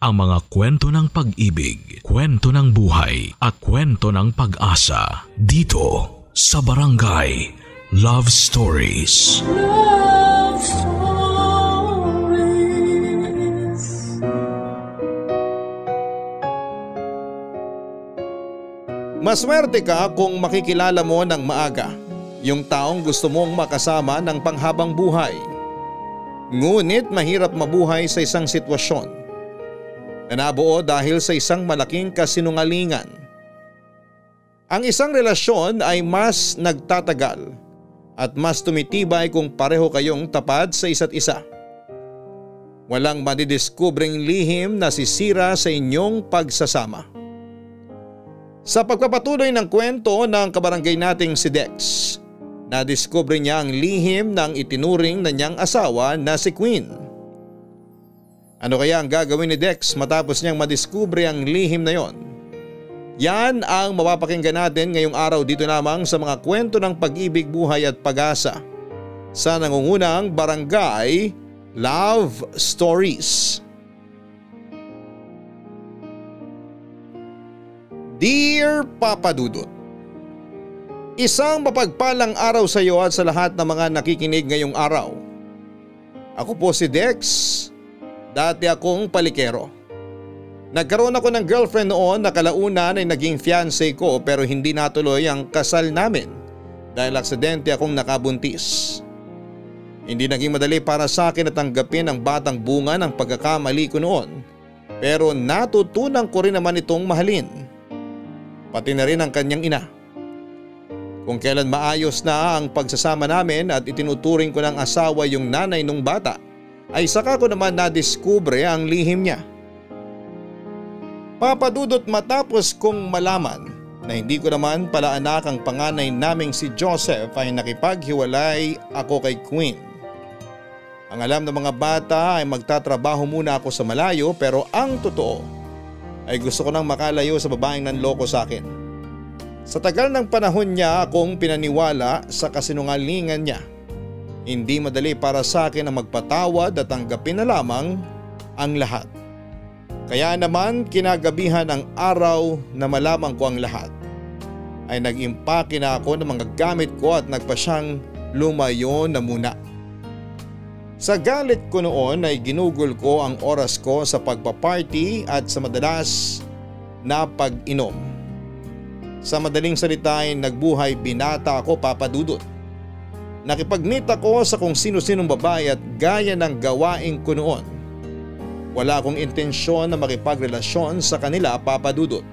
ang mga kwento ng pag-ibig, kwento ng buhay at kwento ng pag-asa dito sa Barangay Love Stories. Love Stories. Maswerte ka kung makikilala mo ng maaga yung taong gusto mong makasama ng panghabang buhay. Ngunit mahirap mabuhay sa isang sitwasyon na nabuo dahil sa isang malaking kasinungalingan. Ang isang relasyon ay mas nagtatagal at mas tumitibay kung pareho kayong tapat sa isa't isa. Walang madidiskubreng lihim na sisira sa inyong pagsasama. Sa pagpapatuloy ng kwento ng kabarangay nating si Dex, nadiskubre niya ang lihim ng itinuring na niyang asawa na si Queen. Ano kaya ang gagawin ni Dex matapos niyang madiskubre ang lihim na yon? Yan ang mapapakinggan natin ngayong araw dito lamang sa mga kwento ng pag-ibig, buhay at pag-asa sa nangungunang Barangay Love Stories. Dear Papa Dudut, isang mapagpalang araw sa iyo at sa lahat ng mga nakikinig ngayong araw. Ako po si Dex, dati akong palikero. Nagkaroon ako ng girlfriend noon na kalaunan ay naging fiancé ko pero hindi natuloy ang kasal namin dahil aksidente akong nakabuntis. Hindi naging madali para sa akin na tanggapin ang batang bunga ng pagkakamali ko noon pero natutunan ko rin naman itong mahalin. Pati na rin ang kanyang ina. Kung kailan maayos na ang pagsasama namin at itinuturing ko ng asawa yung nanay nung bata, ay saka ko naman nadiskubre ang lihim niya. Papadudot, matapos kong malaman na hindi ko naman pala anak ang panganay naming si Joseph ay nakipaghiwalay ako kay Queen. Ang alam ng mga bata ay magtatrabaho muna ako sa malayo pero ang totoo ay gusto ko nang makalayo sa babaeng nanloko sa akin. Sa tagal ng panahon niya akong pinaniwala sa kasinungalingan niya. Hindi madali para sa akin na magpatawad at tanggapin na lamang ang lahat. Kaya naman kinagabihan ang araw na malaman ko ang lahat, ay nag-impake na ako ng mga gamit ko at nagpa siyang lumayo na muna. Sa galit ko noon ay ginugol ko ang oras ko sa pagpaparty at sa madalas na pag-inom. Sa madaling salita ay nagbuhay binata ako, Papa Dudut. Nakipag-meet ako sa kung sino-sinong babae at gaya ng gawain ko noon. Wala akong intensyon na makipagrelasyon sa kanila, Papa Dudut.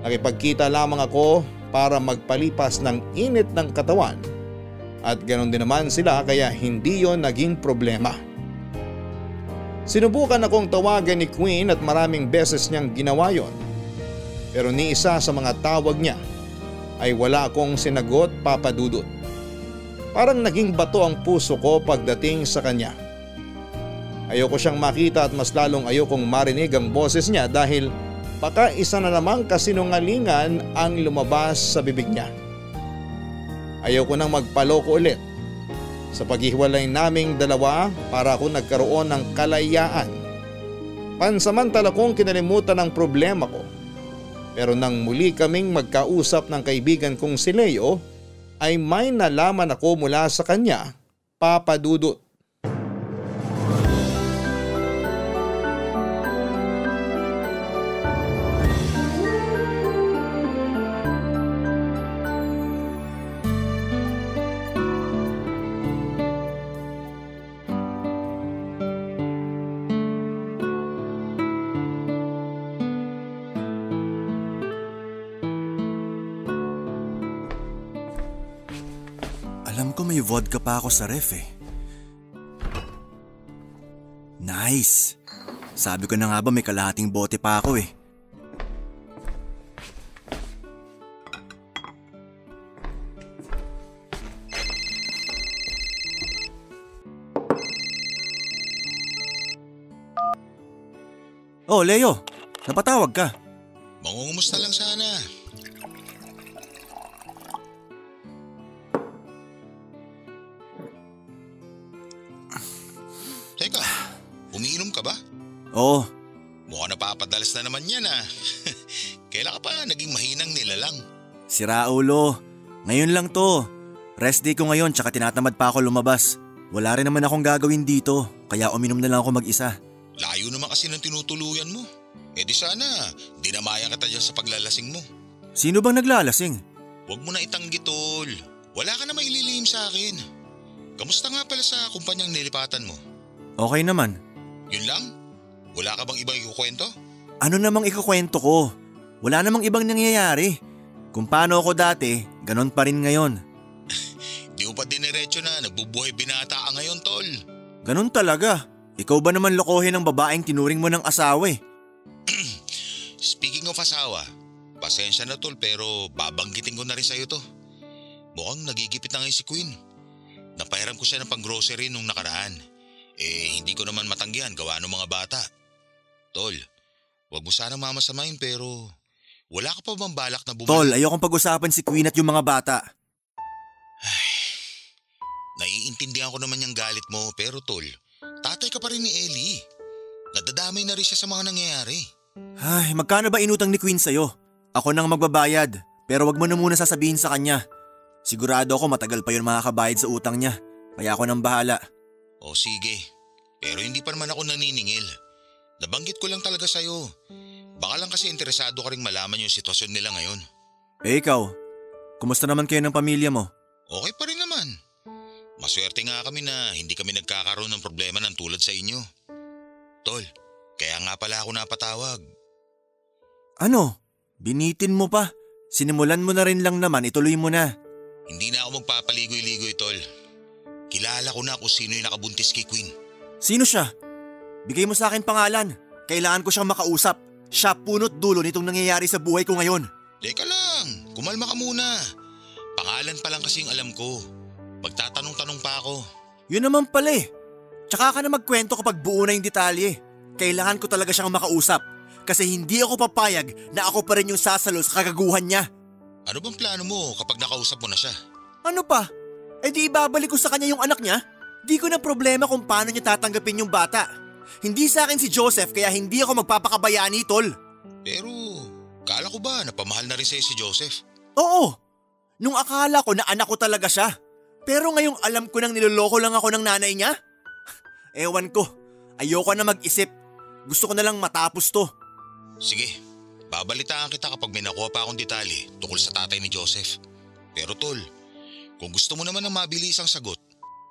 Nakipagkita lamang ako para magpalipas ng init ng katawan. At ganoon din naman sila kaya hindi yon naging problema. Sinubukan akong tawagan ni Queen at maraming beses niyang ginawa yon. Pero ni isa sa mga tawag niya ay wala akong sinagot, Papa Dudut. Parang naging bato ang puso ko pagdating sa kanya. Ayoko siyang makita at mas lalong ayokong marinig ang boses niya dahil baka isa na namang kasinungalingan ang lumabas sa bibig niya. Ayoko nang magpaloko ulit. Sa paghihiwalay naming dalawa para ako nagkaroon ng kalayaan. Pansamantala kong kinalimutan ang problema ko. Pero nang muli kaming magkausap ng kaibigan kong si Leo ay may nalaman ako mula sa kanya, Papa Dudut. Alam ko may vodka pa ako sa ref eh. Nice! Sabi ko na nga ba may kalahating bote pa ako eh. Oh, Leo! Napatawag ka. Mangungumusta lang sana. Teka, umiinom ka ba? Oo, Mukhang napapadalas na naman yan ah. Kailan ka pa naging mahinang nilalang? Sira ulo. Ngayon lang to. Rest day ko ngayon tsaka tinatamad pa ako lumabas. Wala rin naman akong gagawin dito kaya uminom na lang ako mag-isa. Layo naman kasi ng tinutuluyan mo. Eh di sana, dinamaya kita dyan sa paglalasing mo. Sino bang naglalasing? Huwag mo na itanggi tol. Wala ka na maililihim sa akin. Kamusta nga pala sa kumpanyang nilipatan mo? Okay naman. Yun lang? Wala ka bang ibang ikukwento? Ano namang ikukwento ko? Wala namang ibang nangyayari. Kung paano ako dati, ganon pa rin ngayon. Di mo pa diniretso na nagbubuhay binata ka ngayon tol. Ganon talaga. Ikaw ba naman lokohin ng babaeng tinuring mo ng asawa eh? Speaking of asawa, pasensya na tol pero babanggitin ko na rin sa'yo to. Mukhang nagigipit na ngayon si Queen. Napahiram ko siya ng pang-grocery nung nakaraan. Eh hindi ko naman matanggihan gawa ng mga bata. Tol, wag mo sana mamasamain pero wala ka pa bang balak na bumalik? Tol, ayokong pag-usapan si Queen at yung mga bata. Naiintindihan ko naman yung galit mo pero tol, tatay ka pa rin ni Ellie. Nadadamay na rin siya sa mga nangyayari. Ay, magkano ba inutang ni Queen sa'yo? Ako nang magbabayad, pero wag mo na muna sasabihin sa kanya. Sigurado ako matagal pa yun makakabayad sa utang niya, kaya ako nang bahala. O sige, pero hindi pa naman ako naniningil. Nabanggit ko lang talaga sa'yo. Baka lang kasi interesado ka ring malaman yung sitwasyon nila ngayon. Eh ikaw, kumusta naman kayo ng pamilya mo? Okay pa rin naman. Maswerte nga kami na hindi kami nagkakaroon ng problema ng tulad sa inyo. Tol, kaya nga pala ako napatawag. Ano? Binitin mo pa? Sinimulan mo na rin lang naman, ituloy mo na. Hindi na ako magpapaligoy-ligoy, tol. Kilala ko na kung sino yung nakabuntis kay Queen. Sino siya? Bigay mo sa akin pangalan. Kailangan ko siyang makausap. Siya punot dulo nitong nangyayari sa buhay ko ngayon. Teka lang, kumalma ka muna. Pangalan pa lang kasi yung alam ko. Magtatanong-tanong pa ako. Yun naman pala eh. Tsaka ka na magkwento kapag buo na yung detalye. Kailangan ko talaga siyang makausap. Kasi hindi ako papayag na ako pa rin yung sasalo sa kagaguhan niya. Ano bang plano mo kapag nakausap mo na siya? Ano pa? Eh di ibabalik ko sa kanya yung anak niya? Di ko na problema kung paano niya tatanggapin yung bata. Hindi sa akin si Joseph kaya hindi ako magpapakabayani, tol. Pero, kala ko ba napamahal na rin sa'yo si Joseph? Oo. Nung akala ko na anak ko talaga siya. Pero ngayong alam ko nang niloloko lang ako ng nanay niya. Ewan ko. Ayoko na mag-isip. Gusto ko na lang matapos to. Sige, babalitaan kita kapag may nakuha pa akong detalye tungkol sa tatay ni Joseph. Pero tol, kung gusto mo naman ng mabilis ang sagot,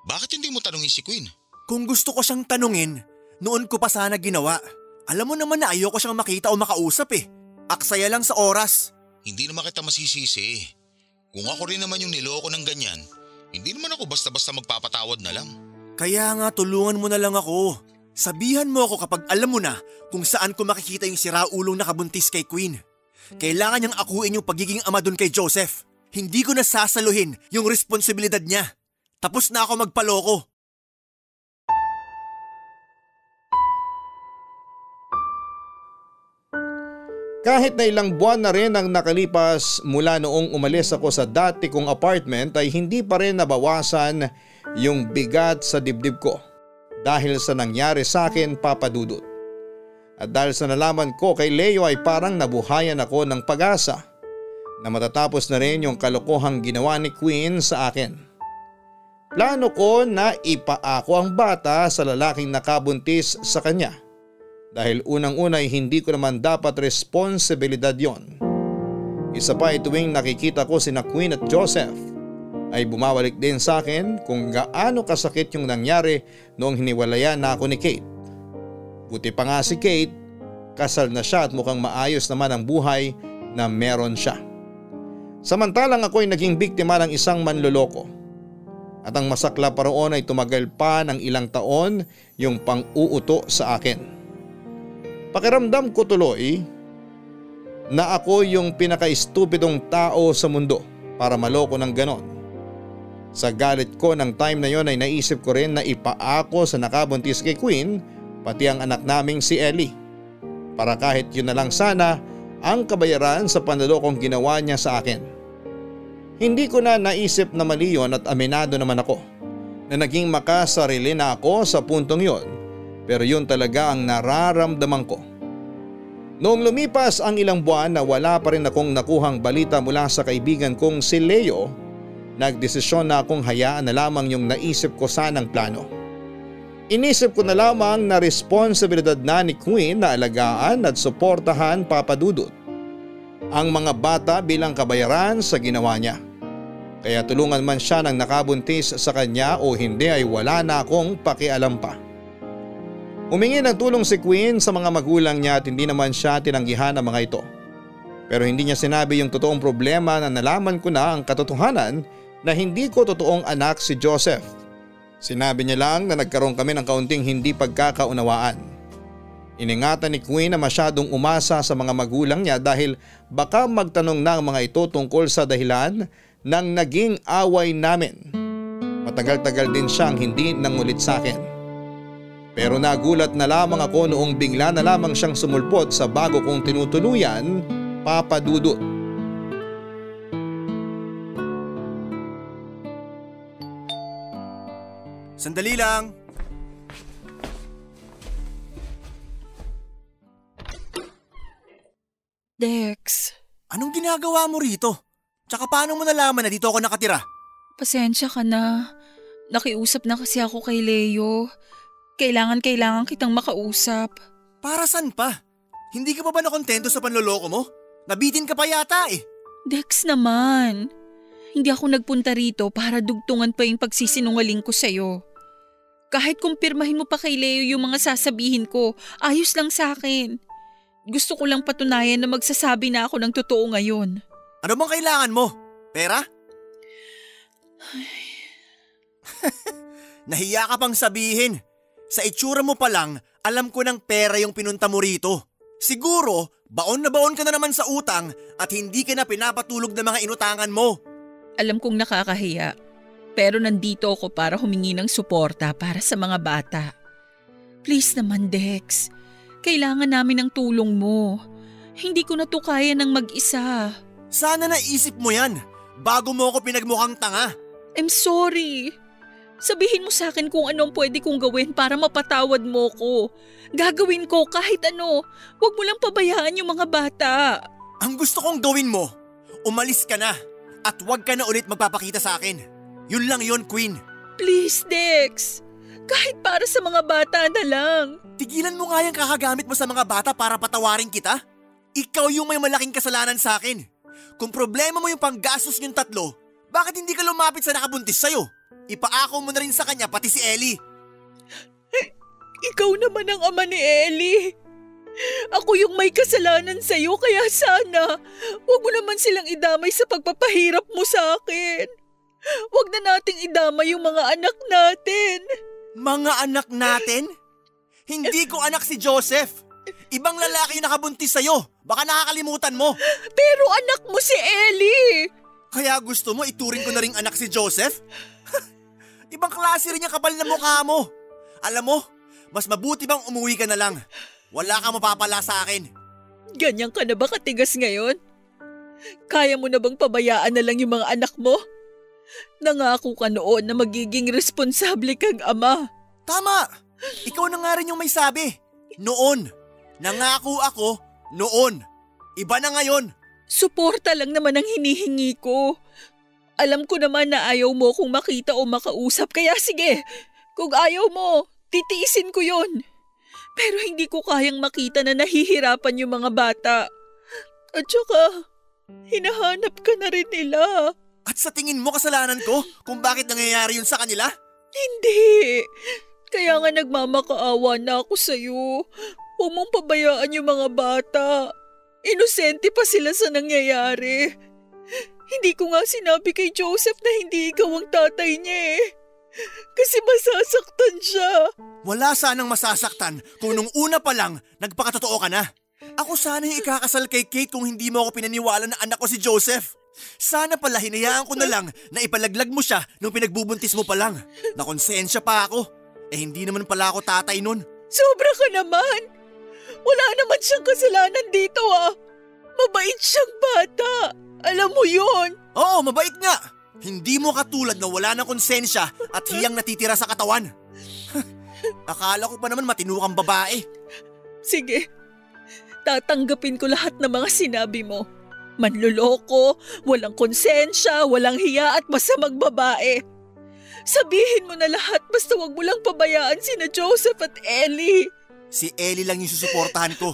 bakit hindi mo tanungin si Queen? Kung gusto ko siyang tanungin, noon ko pa sana ginawa. Alam mo naman na ayoko siyang makita o makausap eh. Aksaya lang sa oras. Hindi naman kita masisisi. Kung ako rin naman yung niloko ng ganyan, hindi naman ako basta-basta magpapatawad na lang. Kaya nga tulungan mo na lang ako. Sabihan mo ako kapag alam mo na kung saan ko makikita yung siraulong nakabuntis kay Queen. Kailangan niyang akuin yung pagiging ama dun kay Joseph. Hindi ko na sasaluhin yung responsibilidad niya. Tapos na ako magpaloko. Kahit na ilang buwan na rin ang nakalipas mula noong umalis ako sa dati kong apartment ay hindi pa rin nabawasan yung bigat sa dibdib ko dahil sa nangyari sa akin, Papa Dudut. At dahil sa nalaman ko kay Leo ay parang nabuhayan ako ng pag-asa na matatapos na rin yung kalokohang ginawa ni Queen sa akin. Plano ko na ipaako ang bata sa lalaking nakabuntis sa kanya. Dahil unang-una ay hindi ko naman dapat responsibilidad yon. Isa pa ay tuwing nakikita ko sina Queen at Joseph ay bumabalik din sa akin kung gaano kasakit yung nangyari noong hiniwalayan na ako ni Kate. Buti pa nga si Kate, kasal na siya at mukhang maayos naman ang buhay na meron siya. Samantalang ako ay naging biktima ng isang manloloko. At ang masakla pa roon ay tumagal pa ng ilang taon yung pang-uuto sa akin. Pakiramdam ko tuloy na ako yung pinaka-estupidong tao sa mundo para maloko ng ganon. Sa galit ko ng time na yon ay naisip ko rin na ipaako sa nakabuntis kay Queen pati ang anak naming si Ellie. Para kahit yun na lang sana ang kabayaran sa panlolokong ginawa niya sa akin. Hindi ko na naisip na mali yun at aminado naman ako na naging makasarili na ako sa puntong yon. Pero yun talaga ang nararamdaman ko Noong lumipas ang ilang buwan na wala pa rin akong nakuhang balita mula sa kaibigan kong si Leo, nagdesisyon na akong hayaan na lamang yung naisip ko sanang plano. Inisip ko na lamang na responsibilidad na ni Queen na alagaan at suportahan Papa Dudut ang mga bata bilang kabayaran sa ginawa niya. Kaya tulungan man siya ng nakabuntis sa kanya o hindi ay wala na akong pakialam pa. Humingi ng tulong si Queen sa mga magulang niya at hindi naman siya tinanggihan ng mga ito. Pero hindi niya sinabi yung totoong problema na nalaman ko na ang katotohanan na hindi ko totoong anak si Joseph. Sinabi niya lang na nagkaroon kami ng kaunting hindi pagkakaunawaan. Iningatan ni Queen na masyadong umasa sa mga magulang niya dahil baka magtanong na ang mga ito tungkol sa dahilan ng naging away namin. Matagal-tagal din siyang hindi nangulit sa akin. Pero nagulat na lamang ako noong bigla na lamang siyang sumulpot sa bago kong tinutuluyan, Papa Dudut. Sandali lang. Dex, Anong ginagawa mo rito? Tsaka paano mo nalaman na dito ako nakatira? pasensya ka na. Nakiusap na kasi ako kay Leo. Kailangan kitang makausap. Para saan pa? Hindi ka pa ba nakontento sa panloloko mo? Nabitin ka pa yata eh. Dex naman. Hindi ako nagpunta rito para dugtungan pa yung pagsisinungaling ko sa'yo. Kahit kumpirmahin mo pa kay Leo yung mga sasabihin ko, ayos lang sa akin. Gusto ko lang patunayan na magsasabi na ako ng totoo ngayon. Ano bang kailangan mo? Pera? Nahiya ka pang sabihin. Sa itsura mo pa lang, alam ko ng pera yung pinunta mo rito. Siguro, baon na baon ka na naman sa utang at hindi ka na pinapatulog ng mga inutangan mo. Alam kong nakakahiya, pero nandito ako para humingi ng suporta para sa mga bata. Please naman, Dex. Kailangan namin ng tulong mo. Hindi ko na to kaya ng mag-isa. Sana naisip mo yan bago mo ako pinagmukhang tanga. I'm sorry. Sabihin mo sa akin kung ano ang pwede kong gawin para mapatawad mo ko. Gagawin ko kahit ano. Huwag mo lang pabayaan yung mga bata. Ang gusto kong gawin mo, umalis ka na at huwag ka na ulit magpapakita sa akin. Yun lang yun, Queen. Please, Dex. Kahit para sa mga bata na lang. Tigilan mo nga yung kakagamit mo sa mga bata para patawarin kita. Ikaw yung may malaking kasalanan sa akin. Kung problema mo yung panggastos niyong tatlo, bakit hindi ka lumapit sa nakabuntis sa'yo? Ipaako mo na rin sa kanya pati si Ellie. Ikaw naman ang ama ni Ellie. Ako yung may kasalanan sa'yo kaya sana huwag mo naman silang idamay sa pagpapahirap mo sa akin. Huwag na nating idamay yung mga anak natin. Mga anak natin? Hindi ko anak si Joseph. Ibang lalaki yung nakabuntis sa'yo. Baka nakakalimutan mo. Pero anak mo si Ellie. Kaya gusto mo ituring ko na ring anak si Joseph? Ibang klase rin yung kapal na mukha mo. Alam mo, mas mabuti bang umuwi ka na lang. Wala kang mapapala sa akin. Ganyan ka na ba katigas ngayon? Kaya mo na bang pabayaan na lang yung mga anak mo? Nangako ka noon na magiging responsable kang ama. Tama! Ikaw na nga rin yung may sabi. Noon. Nangako ako noon. Iba na ngayon. Suporta lang naman ang hinihingi ko. Alam ko naman na ayaw mo kung makita o makausap, kaya sige, kung ayaw mo, titiisin ko yon. Pero hindi ko kayang makita na nahihirapan yung mga bata. At saka, hinahanap ka na rin nila. At sa tingin mo kasalanan ko kung bakit nangyayari yun sa kanila? Hindi. Kaya nga nagmamakaawa na ako sa'yo. Huwag mong pabayaan yung mga bata. Inosente pa sila sa nangyayari. Hindi ko nga sinabi kay Joseph na hindi ikaw ang tatay niya eh. Kasi masasaktan siya. Wala sanang masasaktan kung nung una pa lang nagpakatotoo ka na. Ako sana yung ikakasal kay Kate kung hindi mo ako pinaniwala na anak ko si Joseph. Sana pala hinayaan ko na lang na ipalaglag mo siya nung pinagbubuntis mo pa lang. Nakonsensya pa ako. Eh hindi naman pala ako tatay nun. Sobra ka naman. Wala naman siyang kasalanan dito ah. Mabait siyang bata. Alam mo yun. Oo, mabait nga. Hindi mo katulad na wala ng konsensya at hiyang natitira sa katawan. Akala ko pa naman matino kang babae. Sige. tatanggapin ko lahat ng mga sinabi mo. Manloloko, walang konsensya, walang hiya at masamang babae. Sabihin mo na lahat basta wag mo lang pabayaan sina Joseph at Ellie. Si Ellie lang yung susuportahan ko.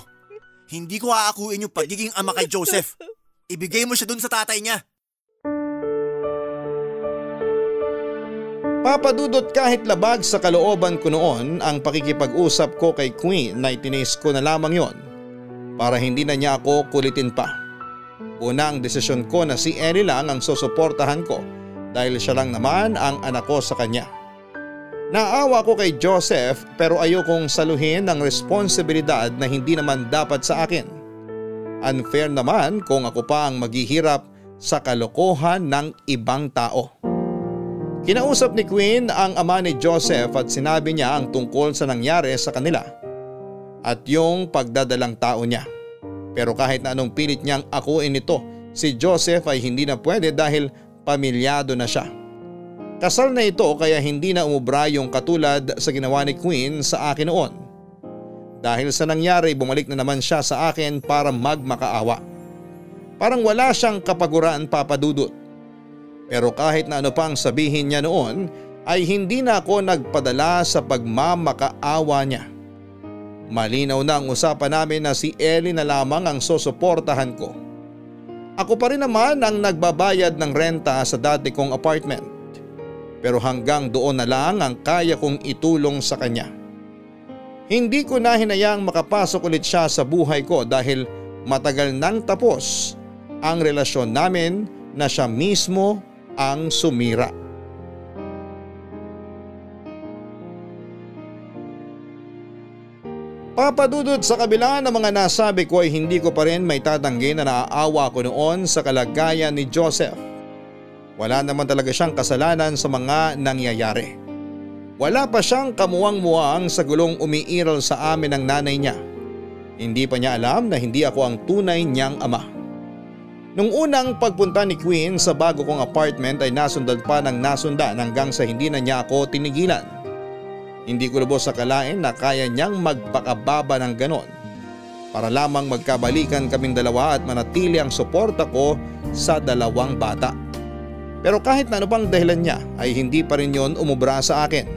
Hindi ko aakuin yung pagiging ama kay Joseph. Ibigay mo siya dun sa tatay niya. Papadudot kahit labag sa kalooban ko noon ang pakikipag-usap ko kay Queen na itinis ko na lamang yon para hindi na niya ako kulitin pa. Una ang desisyon ko na si Ellie lang ang susuportahan ko dahil siya lang naman ang anak ko sa kanya. Naawa ko kay Joseph pero ayokong saluhin ang responsibilidad na hindi naman dapat sa akin. Unfair naman kung ako pa ang maghihirap sa kalokohan ng ibang tao. Kinausap ni Queen ang ama ni Joseph at sinabi niya ang tungkol sa nangyari sa kanila at yung pagdadalang tao niya. Pero kahit na anong pilit niyang akuin ito, si Joseph ay hindi na pwede dahil pamilyado na siya. Kasal na ito kaya hindi na umubra yung katulad sa ginawa ni Queen sa akin noon. Dahil sa nangyari bumalik na naman siya sa akin para magmakaawa. Parang wala siyang kapaguraan, Papa Dudut. Pero kahit na ano pang sabihin niya noon ay hindi na ako nagpadala sa pagmamakaawa niya. Malinaw na ang usapan namin na si Ellie na lamang ang susuportahan ko. Ako pa rin naman ang nagbabayad ng renta sa dati kong apartment. Pero hanggang doon na lang ang kaya kong itulong sa kanya. Hindi ko na hinayang makapasok ulit siya sa buhay ko dahil matagal nang tapos ang relasyon namin na siya mismo ang sumira. Papadudod sa kabila ng mga nasabi ko ay hindi ko pa rin may tatanggi na naaawa ko noon sa kalagayan ni Joseph. Wala naman talaga siyang kasalanan sa mga nangyayari. Wala pa siyang kamuwang-muwang sa gulong umiiral sa amin ng nanay niya. Hindi pa niya alam na hindi ako ang tunay niyang ama. Nung unang pagpunta ni Queen sa bago kong apartment ay nasundan pa ng nasundan hanggang sa hindi na niya ako tinigilan. Hindi ko lubos akalain na kaya niyang magpakababa ng ganon para lamang magkabalikan kaming dalawa at manatili ang suporta ko sa dalawang bata. Pero kahit na ano pang dahilan niya ay hindi pa rin yon umubra sa akin.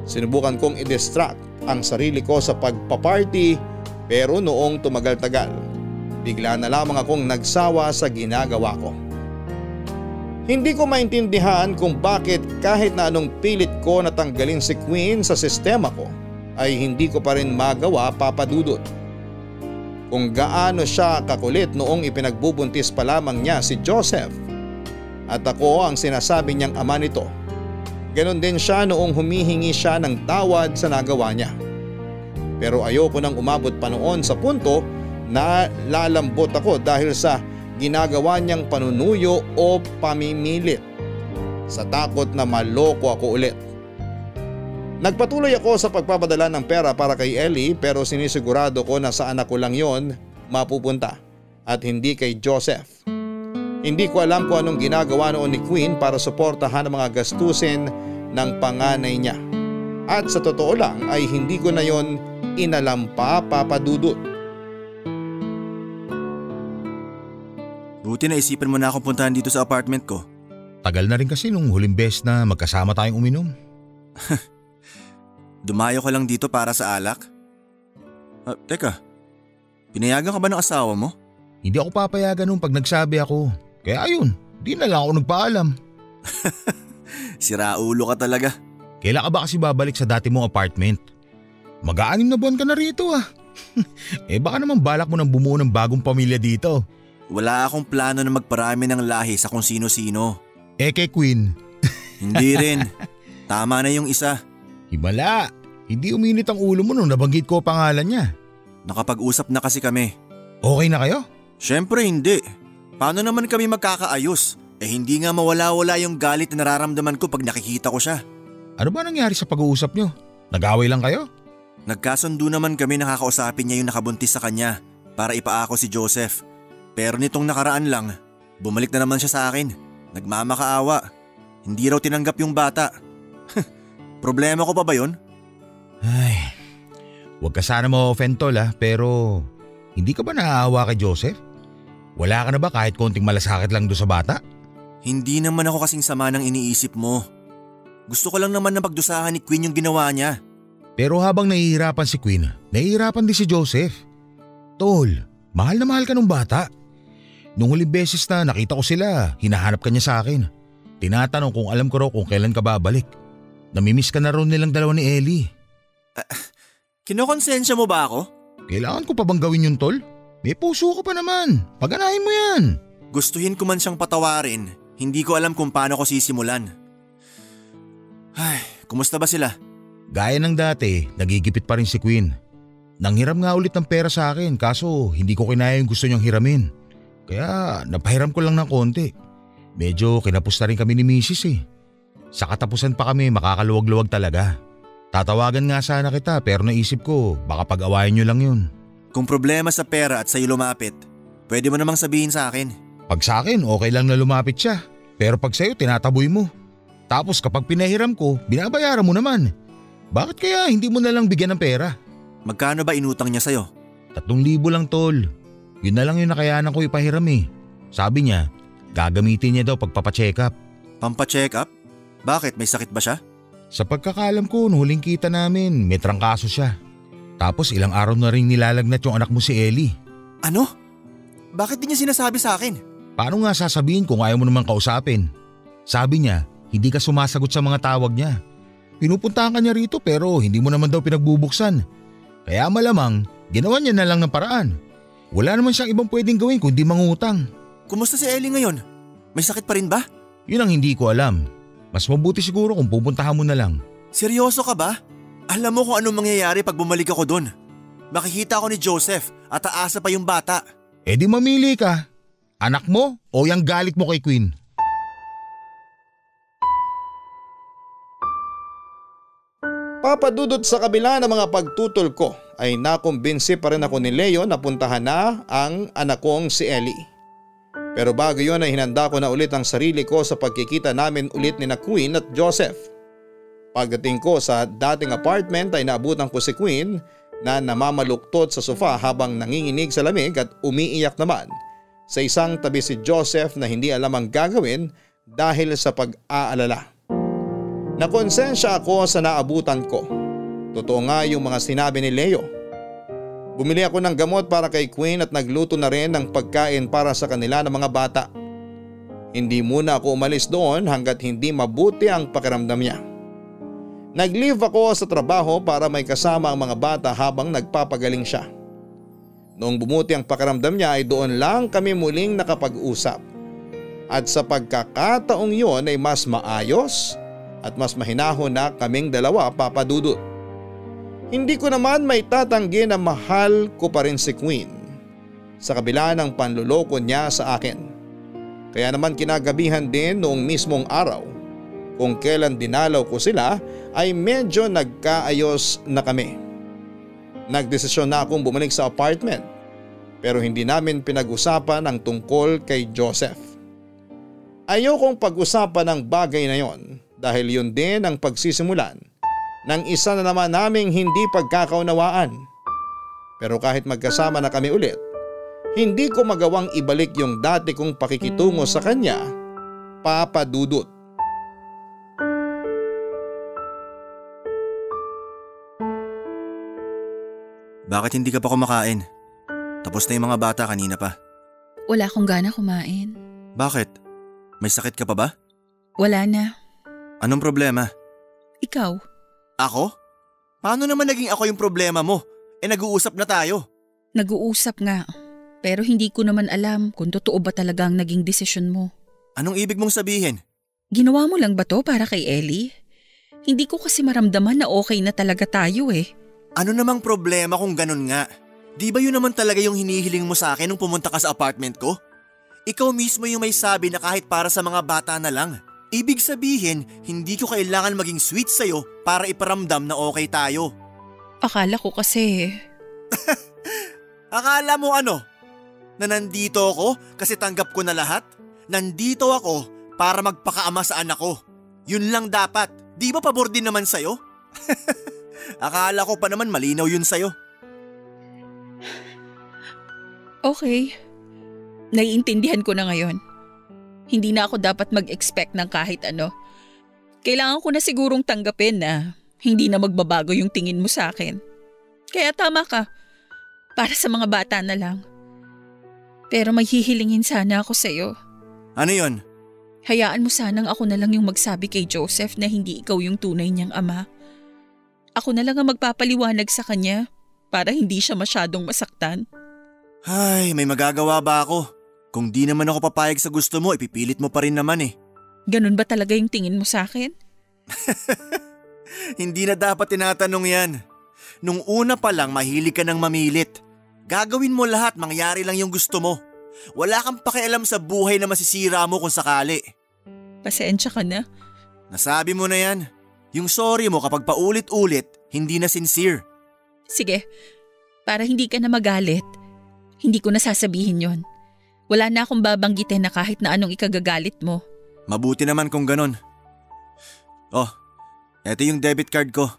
Sinubukan kong i-distract ang sarili ko sa pagpaparty pero noong tumagal-tagal, bigla na lamang akong nagsawa sa ginagawa ko. Hindi ko maintindihan kung bakit kahit na anong pilit ko natanggalin si Queen sa sistema ko ay hindi ko pa rin magawa, Papa Dudut. Kung gaano siya kakulit noong ipinagbubuntis pa lamang niya si Joseph at ako ang sinasabi niyang ama nito, ganon din siya noong humihingi siya ng tawad sa nagawa niya. Pero ayoko nang umabot pa noon sa punto na lalambot ako dahil sa ginagawa niyang panunuyo o pamimilit sa takot na maloko ako ulit. Nagpatuloy ako sa pagpapadala ng pera para kay Ellie pero sinisigurado ko na sa anak ko lang yon mapupunta at hindi kay Joseph. Hindi ko alam kung anong ginagawa noon ni Queen para suportahan ang mga gastusin ng panganay niya. At sa totoo lang ay hindi ko na yon inalam pa, Papa Dudut. Buti na isipan mo na akong puntahan dito sa apartment ko. Tagal na rin kasi nung huling beses na magkasama tayong uminom. Dumayo ka lang dito para sa alak? Teka, pinayagan ka ba ng asawa mo? Hindi ako papayagan nung pag nagsabi ako. Kaya ayun, di na lang ako nagpaalam. Siraulo ka talaga. Kailan ka ba kasi babalik sa dati mong apartment? Mag-6 na buwan ka na rito ah. Baka naman balak mo nang bumuo ng bagong pamilya dito. Wala akong plano na magparami ng lahi sa kung sino-sino. Kay Queen. Hindi rin. Tama na yung isa. Himala, hindi uminit ang ulo mo nung nabanggit ko pangalan niya. Nakapag-usap na kasi kami. Okay na kayo? Syempre hindi. Paano naman kami magkakaayos? Hindi nga mawala-wala yung galit na nararamdaman ko pag nakikita ko siya. Ano ba nangyari sa pag-uusap niyo? Nag-away lang kayo? Nagkasundo naman kami na kakausapin niya yung nakabuntis sa kanya para ipaako si Joseph. Pero nitong nakaraan lang, bumalik na naman siya sa akin. Nagmamakaawa. Hindi raw tinanggap yung bata. Problema ko pa ba yun? Ay, huwag ka sana ma-offend tol pero Hindi ka ba naaawa kay Joseph? Wala ka na ba kahit konting malasakit lang doon sa bata? Hindi naman ako kasing sama ng iniisip mo. Gusto ko lang naman na pagdusahan ni Queen yung ginawa niya. Pero habang nahihirapan si Queen, nahihirapan din si Joseph. Tol, mahal na mahal ka nung bata. Nung huling beses na nakita ko sila, hinahanap ka niya sa akin. Tinatanong kung alam ko raw kung kailan ka babalik. Namimiss ka na raw nilang dalawa ni Ellie. Kinokonsensya mo ba ako? Kailangan ko pa bang gawin yun, Tol? May puso ka pa naman. Paganahin mo yan. Gustuhin ko man siyang patawarin, hindi ko alam kung paano ko sisimulan. Ay, kumusta ba sila? Gaya ng dati, nagigipit pa rin si Queen. Nanghiram nga ulit ng pera sa akin kaso hindi ko kinaya yung gusto niyang hiramin. Kaya napahiram ko lang ng konti. Medyo kinapos na rin kami ni Mrs. eh. Sa katapusan pa kami makakaluwag-luwag talaga. Tatawagan nga sana kita pero naisip ko baka pag-awayan nyo lang yun. Kung problema sa pera at sa'yo lumapit, pwede mo namang sabihin sa akin. Pag sa akin okay lang na lumapit siya. Pero pag sa'yo tinataboy mo. Tapos kapag pinahiram ko, binabayaran mo naman. Bakit kaya hindi mo na lang bigyan ng pera? Magkano ba inutang niya sa'yo? 3,000 lang, Tol. Yun na lang yung nakayanan ko ipahiram eh. Sabi niya, gagamitin niya daw pagpapacheck up. Pampacheck up? Bakit? May sakit ba siya? Sa pagkakalam ko, nung huling kita namin, may trangkaso siya. Tapos ilang araw na rin nilalagnat yung anak mo si Ellie. Ano? Bakit di niya sinasabi sa akin? Paano nga sasabihin kung ayaw mo naman kausapin? Sabi niya, hindi ka sumasagot sa mga tawag niya. Pinupuntahan ka niya rito pero hindi mo naman daw pinagbubuksan. Kaya malamang, ginawa niya na lang ng paraan. Wala naman siyang ibang pwedeng gawin kundi mangutang. Kumusta si Ellie ngayon? May sakit pa rin ba? Yun ang hindi ko alam. Mas mabuti siguro kung pupuntahan mo na lang. Seryoso ka ba? Alam mo kung anong mangyayari pag bumalik ako doon. Makikita ako ni Joseph at aasa pa yung bata. Eh di mamili ka. Anak mo o yung galit mo kay Queen? Papadudot sa kabila ng mga pagtutol ko ay nakumbinsi pa rin ako ni Leo na puntahan na ang anak kong si Ellie. Pero bago yun ay hinanda ko na ulit ang sarili ko sa pagkikita namin ulit ni na Queen at Joseph. Pagdating ko sa dating apartment ay naabutan ko si Queen na namamaluktot sa sofa habang nanginginig sa lamig at umiiyak naman. Sa isang tabi si Joseph na hindi alam ang gagawin dahil sa pag-aalala. Nakonsensya ako sa naabutan ko. Totoo nga yung mga sinabi ni Leo. Bumili ako ng gamot para kay Queen at nagluto na rin ng pagkain para sa kanila ng mga bata. Hindi muna ako umalis doon hanggat hindi mabuti ang pakiramdam niya. Nag-leave ako sa trabaho para may kasama ang mga bata habang nagpapagaling siya. Noong bumuti ang pakiramdam niya ay doon lang kami muling nakapag-usap. At sa pagkakataong yon ay mas maayos at mas mahinahon na kaming dalawa, Papa Dudut. Hindi ko naman may tatanggi na mahal ko pa rin si Queen sa kabila ng panluloko niya sa akin. Kaya naman kinagabihan din noong mismong araw kung kailan dinalaw ko sila ay medyo nagkaayos na kami. Nagdesisyon na akong bumalik sa apartment pero hindi namin pinag-usapan ang tungkol kay Joseph. Ayokong pag-usapan ang bagay na yon dahil yun din ang pagsisimulan ng isa na naman naming hindi pagkakaunawaan. Pero kahit magkasama na kami ulit, hindi ko magawang ibalik yung dati kong pakikitungo sa kanya, Papa Dudut. Bakit hindi ka pa kumakain? Tapos na yung mga bata kanina pa. Wala akong gana kumain. Bakit? May sakit ka pa ba? Wala na. Anong problema? Ikaw? Ako? Paano naman naging ako yung problema mo? Nag-uusap na tayo. Nag-uusap nga. Pero hindi ko naman alam kung totoo ba talaga ang naging desisyon mo. Anong ibig mong sabihin? Ginawa mo lang ba to para kay Ellie? Hindi ko kasi maramdaman na okay na talaga tayo eh. Ano namang problema kung ganun nga? Di ba yun naman talaga yung hinihiling mo sa akin nung pumunta ka sa apartment ko? Ikaw mismo yung may sabi na kahit para sa mga bata na lang. Ibig sabihin, hindi ko kailangan maging sweet sa'yo para iparamdam na okay tayo. Akala ko kasi… Akala mo ano? Na nandito ako kasi tanggap ko na lahat? Nandito ako para magpakaama sa anak ko. Yun lang dapat. Di ba pabor din naman sa'yo? Akala ko pa naman malinaw yun sa'yo. Okay. Naiintindihan ko na ngayon. Hindi na ako dapat mag-expect ng kahit ano. Kailangan ko na sigurong tanggapin na hindi na magbabago yung tingin mo sa akin. Kaya tama ka. Para sa mga bata na lang. Pero may hihilingin sana ako sa'yo. Ano yon? Hayaan mo sanang ako na lang yung magsabi kay Joseph na hindi ikaw yung tunay niyang ama. Ako na lang ang magpapaliwanag sa kanya para hindi siya masyadong masaktan. Ay, may magagawa ba ako? Kung di naman ako papayag sa gusto mo, ipipilit mo pa rin naman eh. Ganun ba talaga yung tingin mo sa akin? Hindi na dapat tinatanong yan. Nung una pa lang mahilig ka ng mamilit. Gagawin mo lahat, mangyari lang yung gusto mo. Wala kang pakialam sa buhay na masisira mo kung sakali. Pasensya ka na. Nasabi mo na yan. Yung sorry mo kapag paulit-ulit, hindi na sincere. Sige, para hindi ka na magalit, hindi ko na sasabihin yon. Wala na akong babanggitin na kahit na anong ikagagalit mo. Mabuti naman kung ganon. Oh, eto yung debit card ko.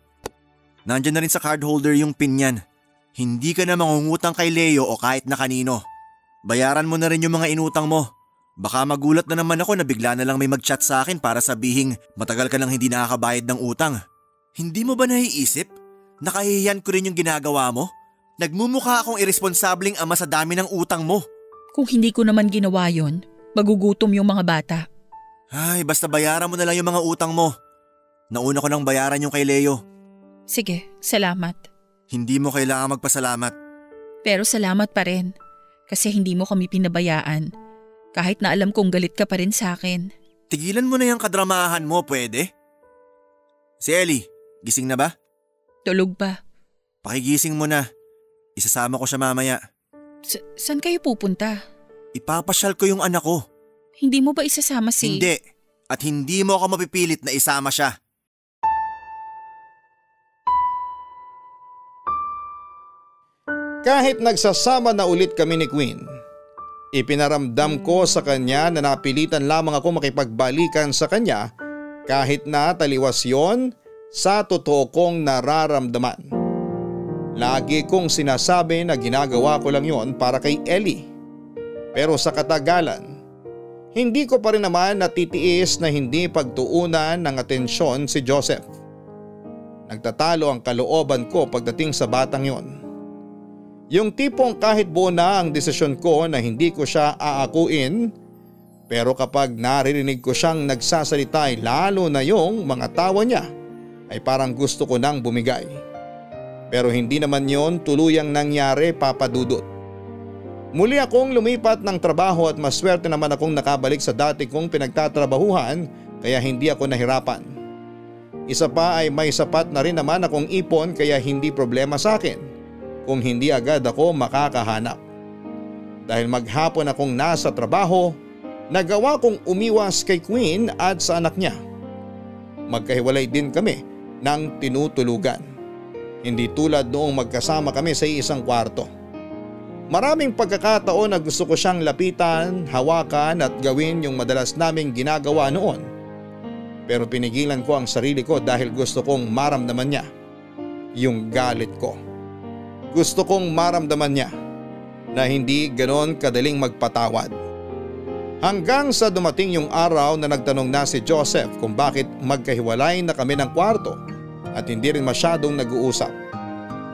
Nandyan na rin sa card holder yung pin niyan. Hindi ka na mangungutang kay Leo o kahit na kanino. Bayaran mo na rin yung mga inutang mo. Baka magulat na naman ako na bigla na lang may mag-chat sa akin para sabihing matagal ka nang hindi nakakabayad ng utang. Hindi mo ba naiisip? Nakahihiyan ko rin yung ginagawa mo? Nagmumukha akong irresponsableng ama sa dami ng utang mo. Kung hindi ko naman ginawa yon, magugutom yung mga bata. Ay, basta bayaran mo na lang yung mga utang mo. Nauna ko nang bayaran yung kay Leo. Sige, salamat. Hindi mo kailangan magpasalamat. Pero salamat pa rin. Kasi hindi mo kami pinabayaan. Kahit na alam kong galit ka pa rin sa akin. Tigilan mo na yung kadramahan mo, pwede? Si Ellie, gising na ba? Tulog pa. Pakigising mo na. Isasama ko siya mamaya. Saan kayo pupunta? Ipapasyal ko yung anak ko. Hindi mo ba isasama si… Hindi. At hindi mo ako mapipilit na isama siya. Kahit nagsasama na ulit kami ni Queen, ipinaramdam ko sa kanya na napilitan lamang ako makipagbalikan sa kanya kahit na taliwas yon sa totoo kong nararamdaman. Lagi kong sinasabi na ginagawa ko lang yon para kay Ellie. Pero sa katagalan, hindi ko pa rin naman natitiis na hindi pagtuunan ng atensyon si Joseph. Nagtatalo ang kalooban ko pagdating sa batang yon. Yung tipong kahit buo na ang desisyon ko na hindi ko siya aakuin, pero kapag naririnig ko siyang nagsasalita lalo na yung mga tawa niya ay parang gusto ko nang bumigay. Pero hindi naman yon tuluyang nangyari, Papa Dudut. Muli akong lumipat ng trabaho at maswerte naman akong nakabalik sa dati kong pinagtatrabahuhan kaya hindi ako nahirapan. Isa pa ay may sapat na rin naman akong ipon kaya hindi problema sa akin kung hindi agad ako makakahanap. Dahil maghapon akong nasa trabaho, nagawa kong umiwas kay Queen at sa anak niya. Magkahiwalay din kami ng tinutulugan. Hindi tulad noong magkasama kami sa isang kwarto. Maraming pagkakataon na gusto ko siyang lapitan, hawakan at gawin yung madalas naming ginagawa noon. Pero pinigilan ko ang sarili ko dahil gusto kong maramdaman niya yung galit ko. Gusto kong maramdaman niya na hindi ganon kadaling magpatawad. Hanggang sa dumating yung araw na nagtanong na si Joseph kung bakit magkahiwalay na kami ng kwarto at hindi rin masyadong nag-uusap.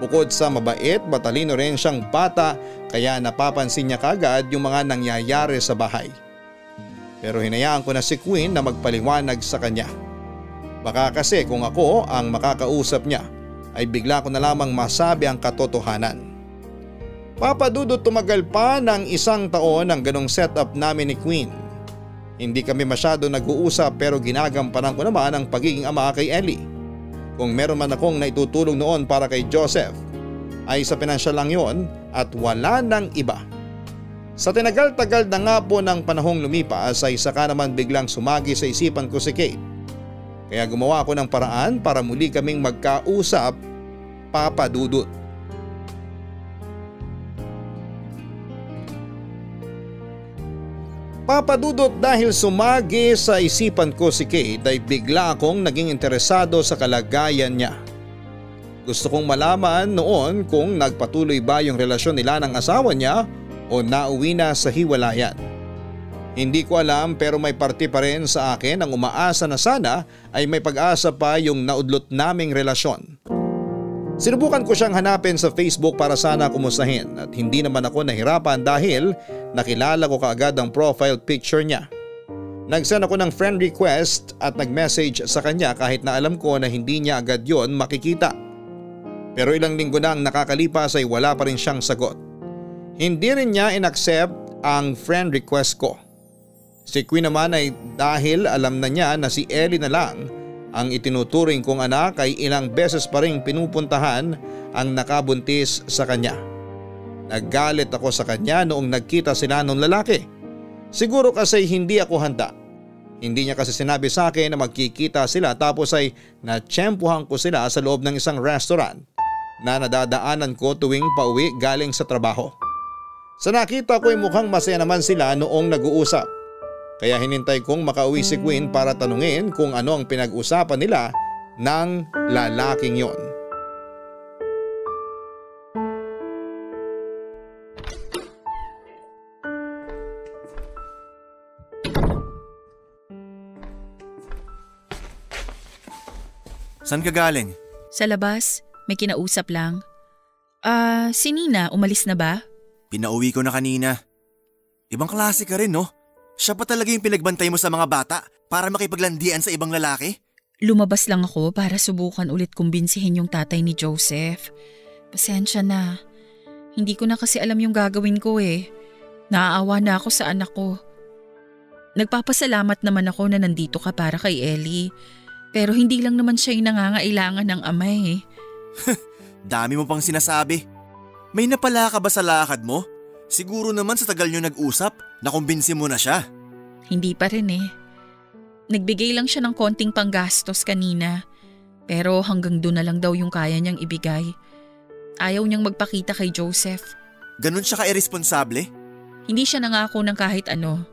Bukod sa mabait, matalino rin siyang bata kaya napapansin niya kagad yung mga nangyayari sa bahay. Pero hinayaan ko na si Queen na magpaliwanag sa kanya. Baka kasi kung ako ang makakausap niya ay bigla ko na lamang masabi ang katotohanan. Papa Dudut, tumagal pa ng 1 taon ang ganong setup namin ni Queen. Hindi kami masyado nag-uusap pero ginagampanan ko naman ang pagiging ama kay Ellie. Kung meron man akong naitutulong noon para kay Joseph ay sa pinansyal lang yon at wala nang iba. Sa tinagal-tagal na nga po ng panahong lumipas ay saka naman biglang sumagi sa isipan ko si Kate. Kaya gumawa ako ng paraan para muli kaming magkausap, Papa Dudut. Papa Dudut, dahil sumagi sa isipan ko si Kate ay bigla akong naging interesado sa kalagayan niya. Gusto kong malaman noon kung nagpatuloy ba yung relasyon nila ng asawa niya o nauwi na sa hiwalayan. Hindi ko alam pero may parte pa rin sa akin ang umaasa na sana ay may pag-asa pa yung naudlot naming relasyon. Sinubukan ko siyang hanapin sa Facebook para sana kumustahin at hindi naman ako nahirapan dahil nakilala ko kaagad ang profile picture niya. Nag-send ako ng friend request at nag-message sa kanya kahit na alam ko na hindi niya agad yon makikita. Pero ilang linggo na ang nakakalipas ay wala pa rin siyang sagot. Hindi rin niya in-accept ang friend request ko. Si Queen naman ay dahil alam na niya na si Ellie na lang ang itinuturing kong anak ay ilang beses pa rin pinupuntahan ang nakabuntis sa kanya. Naggalit ako sa kanya noong nagkita sila ng lalaki. Siguro kasi hindi ako handa. Hindi niya kasi sinabi sa akin na magkikita sila tapos ay natsyempohan ko sila sa loob ng isang restaurant na nadadaanan ko tuwing pauwi galing sa trabaho. Sa nakita ko ay mukhang masaya naman sila noong nag-uusap. Kaya hinintay kong makauwi si Queen para tanungin kung ano ang pinag-usapan nila ng lalaking yon. Saan ka galing? Sa labas, may kinausap lang. Si Nina, umalis na ba? Pinauwi ko na kanina. Ibang klase ka rin, no? Siya pa talaga yung pinagbantay mo sa mga bata para makipaglandian sa ibang lalaki? Lumabas lang ako para subukan ulit kumbinsihin yung tatay ni Joseph. Pasensya na. Hindi ko na kasi alam yung gagawin ko eh. Naaawa na ako sa anak ko. Nagpapasalamat naman ako na nandito ka para kay Ellie. Pero hindi lang naman siya yung nangangailangan ng ama eh. Dami mo pang sinasabi. May napala ka ba sa lakad mo? Siguro naman sa tagal nyo nag-usap, nakumbinsi mo na siya. Hindi pa rin eh. Nagbigay lang siya ng konting panggastos kanina. Pero hanggang doon na lang daw yung kaya niyang ibigay. Ayaw niyang magpakita kay Joseph. Ganun siya ka-irresponsable? Hindi siya nangako ng kahit ano.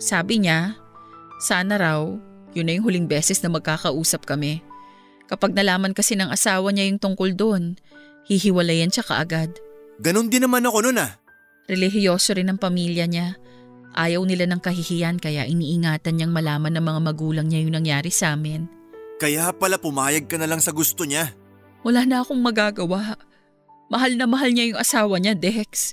Sabi niya, sana raw, yun na yung huling beses na magkakausap kami. Kapag nalaman kasi ng asawa niya yung tungkol doon, hihiwalayan siya kaagad. Ganun din naman ako nun ah. Relihiyoso rin ang pamilya niya. Ayaw nila ng kahihiyan kaya iniingatan niyang malaman ng mga magulang niya yung nangyari sa amin. Kaya pala pumayag ka na lang sa gusto niya. Wala na akong magagawa. Mahal na mahal niya yung asawa niya, Dex.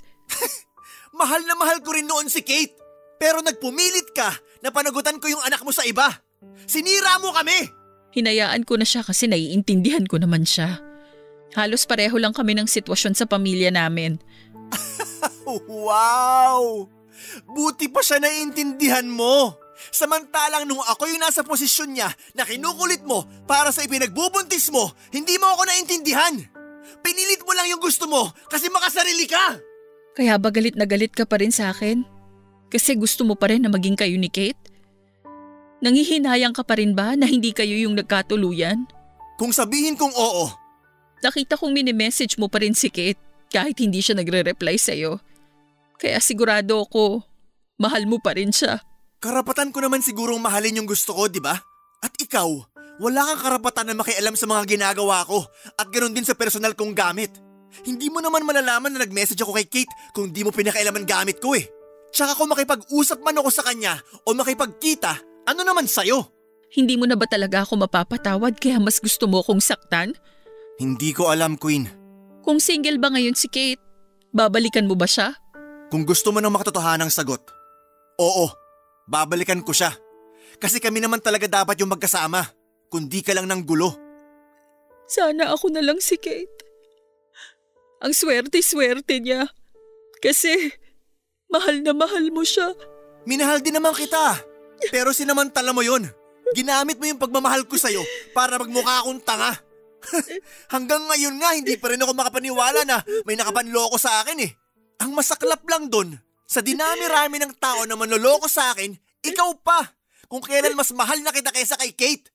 Mahal na mahal ko rin noon si Kate. Pero nagpumilit ka na panagutan ko yung anak mo sa iba. Sinira mo kami! Hinayaan ko na siya kasi naiintindihan ko naman siya. Halos pareho lang kami ng sitwasyon sa pamilya namin. Wow! Buti pa siya naiintindihan mo. Samantalang nung ako yung nasa posisyon niya na kinukulit mo para sa ipinagbubuntis mo, hindi mo ako naintindihan. Pinilit mo lang yung gusto mo kasi makasarili ka. Kaya ba galit na galit ka pa rin sa akin? Kasi gusto mo pa rin na maging kayo ni Kate? Nanghihinayang ka pa rin ba na hindi kayo yung nagkatuluyan? Kung sabihin kong oo. Nakita kong mini-message mo pa rin si Kate kahit hindi siya nagre-reply sa'yo. Kaya sigurado ako, mahal mo pa rin siya. Karapatan ko naman sigurong mahalin yung gusto ko, di ba? At ikaw, wala kang karapatan na makialam sa mga ginagawa ko at ganoon din sa personal kong gamit. Hindi mo naman malalaman na nag-message ako kay Kate kung di mo pinakailaman gamit ko eh. Tsaka kung makipag-usap man ako sa kanya o makipagkita, ano naman sa'yo? Hindi mo na ba talaga ako mapapatawad kaya mas gusto mo akong saktan? Hindi ko alam, Queen. Kung single ba ngayon si Kate, babalikan mo ba siya? Kung gusto mo ng makatotohanang sagot, oo, babalikan ko siya. Kasi kami naman talaga dapat yung magkasama, kundi ka lang ng gulo. Sana ako na lang si Kate. Ang swerte-swerte niya. Kasi mahal na mahal mo siya. Minahal din naman kita, pero sinamantala mo yun. Ginamit mo yung pagmamahal ko sa'yo para magmukha akong tanga. Hanggang ngayon nga hindi pa rin ako makapaniwala na may nakapanloko sa akin eh. Ang masaklap lang dun, sa dinami-rami ng tao na manloloko sa akin, ikaw pa! Kung kailan mas mahal na kita kaysa kay Kate.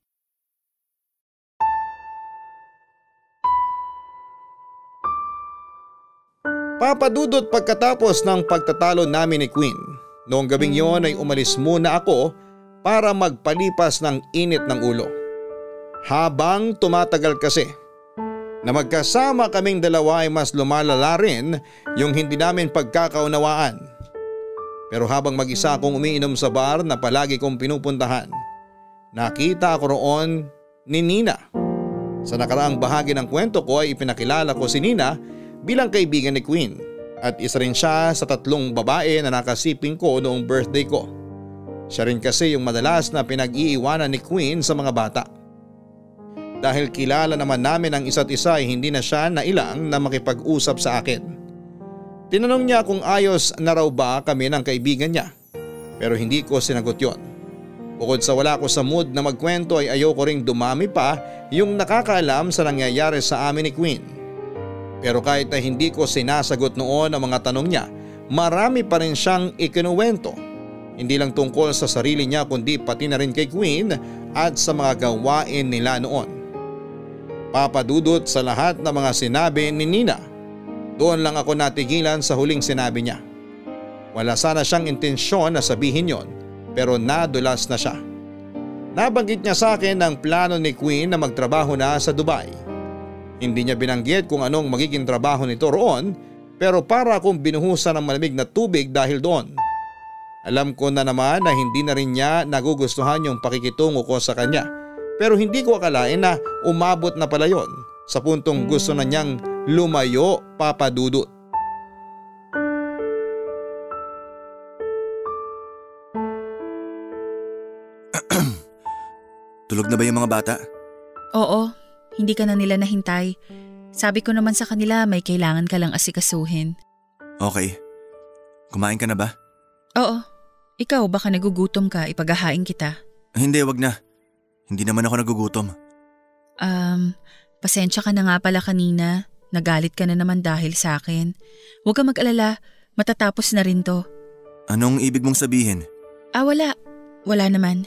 Papadudot pagkatapos ng pagtatalo namin ni Queen, noong gabing yon ay umalis muna ako para magpalipas ng init ng ulo. Habang tumatagal kasi, Na magkasama kaming dalawa ay mas lumalala rin yung hindi namin pagkakaunawaan. Pero habang mag-isa akong umiinom sa bar na palagi kong pinupuntahan, nakita ako roon ni Nina. Sa nakaraang bahagi ng kwento ko ay ipinakilala ko si Nina bilang kaibigan ni Queen at isa rin siya sa 3 babae na nakasiping ko noong birthday ko. Siya rin kasi yung madalas na pinag-iiwanan ni Queen sa mga bata. Dahil kilala naman namin ang isa't isa ay hindi na siya nailang na makipag-usap sa akin. Tinanong niya kung ayos na raw ba kami ng kaibigan niya, pero hindi ko sinagot yon. Bukod sa wala ko sa mood na magkwento ay ayoko ring dumami pa yung nakakaalam sa nangyayari sa amin ni Queen. Pero kahit na hindi ko sinasagot noon ang mga tanong niya, marami pa rin siyang ikinuwento. Hindi lang tungkol sa sarili niya kundi pati na rin kay Queen at sa mga gawain nila noon. Papadudot sa lahat ng mga sinabi ni Nina, doon lang ako natigilan sa huling sinabi niya. Wala sana siyang intensyon na sabihin yon, pero nadulas na siya. Nabanggit niya sa akin ang plano ni Queen na magtrabaho na sa Dubai. Hindi niya binanggit kung anong magiging trabaho nito roon, pero para akong binuhusan ng malamig na tubig dahil doon. Alam ko na naman na hindi na rin niya nagugustuhan yung pakikitungo ko sa kanya. Pero hindi ko akalain na umabot na pala yon sa puntong gusto na niyang lumayo, papadudot. Tulog na ba yung mga bata? Oo, hindi ka na nila nahintay. Sabi ko naman sa kanila may kailangan ka lang asikasuhin. Okay. Kumain ka na ba? Oo. Ikaw baka nagugutom ka, ipaghahain kita. Hindi, wag na. Hindi naman ako nagugutom. Pasensya ka na nga pala kanina. Nagalit ka na naman dahil sa akin. Huwag ka mag-alala, matatapos na rin to. Anong ibig mong sabihin? Wala. Wala naman.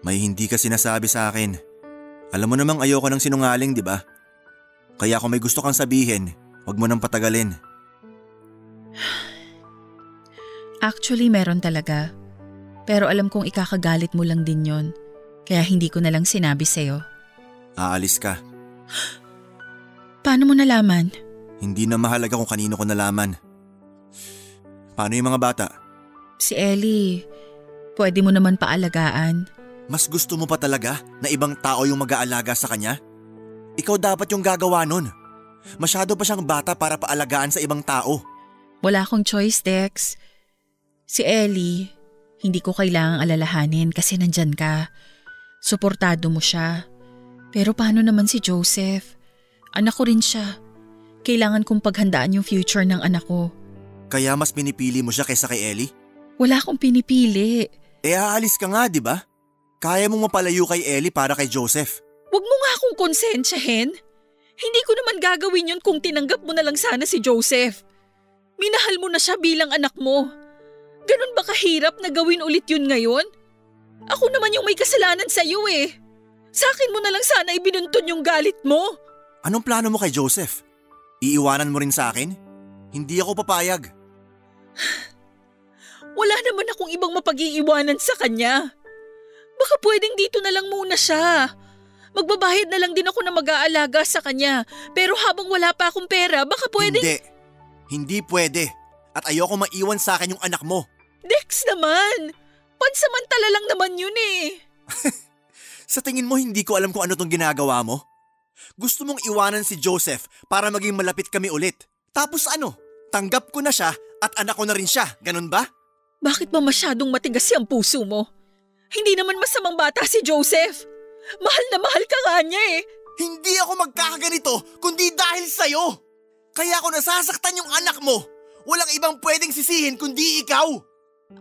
May hindi ka sinasabi sa akin. Alam mo namang ayoko ng sinungaling, di ba? Kaya kung may gusto kang sabihin, huwag mo nang patagalin. Actually, meron talaga. Pero alam kong ikakagalit mo lang din yon. Kaya hindi ko na lang sinabi sa'yo. Aalis ka. Paano mo nalaman? Hindi na mahalaga kung kanino ko nalaman. Paano yung mga bata? Si Ellie, pwede mo naman paalagaan. Mas gusto mo pa talaga na ibang tao yung mag-aalaga sa kanya? Ikaw dapat yung gagawa nun. Masyado pa siyang bata para paalagaan sa ibang tao. Wala akong choice, Dex. Si Ellie, hindi ko kailangang alalahanin kasi nandyan ka. Suportado mo siya. Pero paano naman si Joseph? Anak ko rin siya. Kailangan kong paghandaan yung future ng anak ko. Kaya mas pinipili mo siya kaysa kay Ellie? Wala akong pinipili. Aalis ka nga, di ba? Kaya mong mapalayo kay Ellie para kay Joseph. Huwag mo nga akong konsensyahin. Hindi ko naman gagawin yun kung tinanggap mo na lang sana si Joseph. Minahal mo na siya bilang anak mo. Ganun ba kahirap na gawin ulit yun ngayon? Ako naman yung may kasalanan sa iyo eh. Sa akin mo na lang sana ibinunton yung galit mo. Anong plano mo kay Joseph? Iiwanan mo rin sa akin? Hindi ako papayag. Wala naman akong ibang mapag-iiwanan sa kanya. Baka pwedeng dito na lang muna siya. Magbabayad na lang din ako na mag-aalaga sa kanya. Pero habang wala pa akong pera, baka pwedeng… Hindi. Hindi pwede. At ayoko maiwan sa akin yung anak mo. Dex naman. Pansamantala lang naman yun eh. Sa tingin mo hindi ko alam kung ano tong ginagawa mo? Gusto mong iwanan si Joseph para maging malapit kami ulit. Tapos ano? Tanggap ko na siya at anak ko na rin siya. Ganun ba? Bakit ba masyadong matigas ang puso mo? Hindi naman masamang bata si Joseph. Mahal na mahal ka nga niya eh. Hindi ako magkakaganito kundi dahil sa'yo. Kaya ako nasasaktan yung anak mo. Walang ibang pwedeng sisihin kundi ikaw.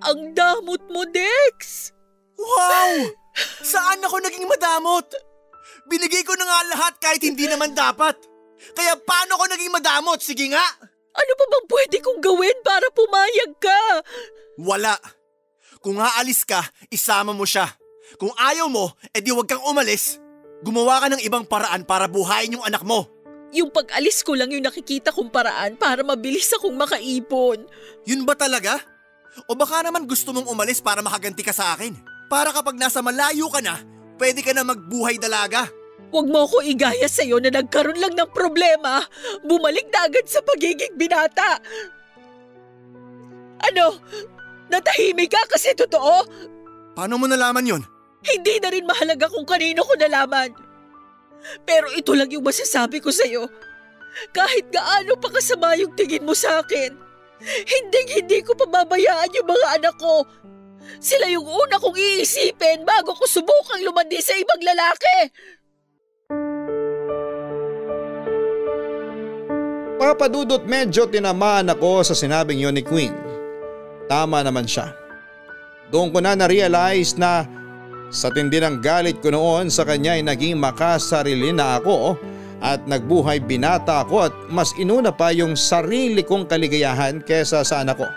Ang damot mo, Dex! Wow! Saan ako naging madamot? Binigay ko na nga lahat kahit hindi naman dapat. Kaya paano ako naging madamot? Sige nga! Ano pa bang pwede kong gawin para pumayag ka? Wala. Kung aalis ka, isama mo siya. Kung ayaw mo, edi huwag kang umalis. Gumawa ka ng ibang paraan para buhayin yung anak mo. Yung pag-alis ko lang yung nakikita kong paraan para mabilis akong makaipon. Yun ba talaga? O baka naman gusto mong umalis para makaganti ka sa akin? Para kapag nasa malayo ka na, pwede ka na magbuhay dalaga. Huwag mo ako igaya sa'yo na nagkaroon lang ng problema, bumalik na agad sa pagiging binata. Ano? Natahimik ka kasi totoo? Paano mo nalaman yon? Hindi na rin mahalaga kung kanino ko nalaman. Pero ito lang yung masasabi ko sa'yo. Kahit gaano pa kasama yung tingin mo sa akin, hindi ko pababayaan yung mga anak ko. Sila yung una kong iisipin bago ko subukang lumandi sa ibang lalaki. Papa Dudut, medyo tinamaan ako sa sinabing yun ni Queen. Tama naman siya. Doon ko na na-realize na sa tindi ng galit ko noon sa kanya ay naging makasarili na ako at nagbuhay binata ako at mas inuna pa yung sarili kong kaligayahan kesa sa anak ko.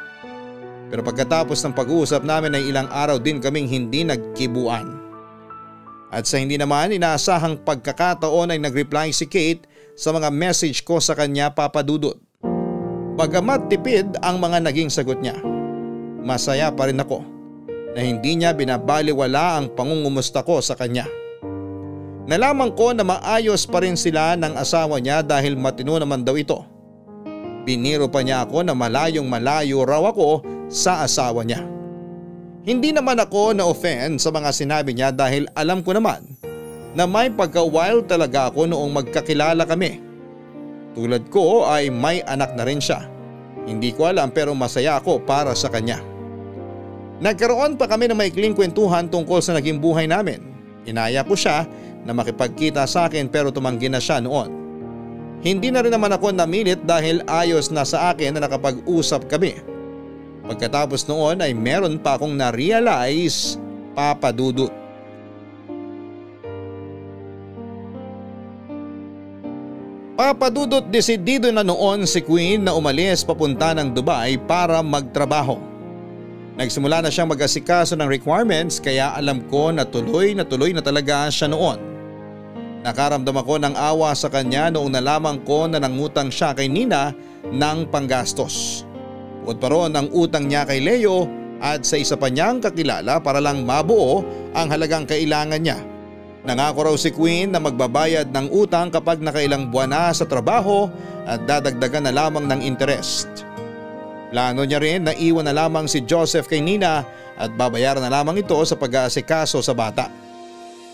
Pero pagkatapos ng pag-uusap namin ay ilang araw din kaming hindi nagkibuan. At sa hindi naman inaasahang pagkakataon ay nag-reply si Kate sa mga message ko sa kanya, Papa Dudut. Bagamat tipid ang mga naging sagot niya, masaya pa rin ako na hindi niya binabaliwala ang pangungumusta ko sa kanya. Nalaman ko na maayos pa rin sila ng asawa niya dahil matino naman daw ito. Biniro pa niya ako na malayong malayo raw ako sa asawa niya. Hindi naman ako na-offend sa mga sinabi niya dahil alam ko naman na may pagka-wild talaga ako noong magkakilala kami. Tulad ko ay may anak na rin siya. Hindi ko alam pero masaya ako para sa kanya. Nagkaroon pa kami ng maikling kwentuhan tungkol sa naging buhay namin. Inaya ko siya na makipagkita sa akin pero tumanggi na siya noon. Hindi na rin naman ako namilit dahil ayos na sa akin na nakapag-usap kami. Pagkatapos noon ay meron pa akong na-realize, Papa Dudut. Papa Dudut, desidido na noon si Queen na umalis papunta ng Dubai para magtrabaho. Nagsimula na siyang mag-asikaso ng requirements kaya alam ko na tuloy na talaga siya noon. Nakaramdam ako ng awa sa kanya noong nalaman ko na nangutang siya kay Nina ng panggastos. Bukod pa roon ang utang niya kay Leo at sa isa pa niyang kakilala para lang mabuo ang halagang kailangan niya. Nangako raw si Queen na magbabayad ng utang kapag nakailang buwan na sa trabaho at dadagdagan na lamang ng interest. Plano niya rin na iwan na lamang si Joseph kay Nina at babayaran na lamang ito sa pag-aasikaso sa bata.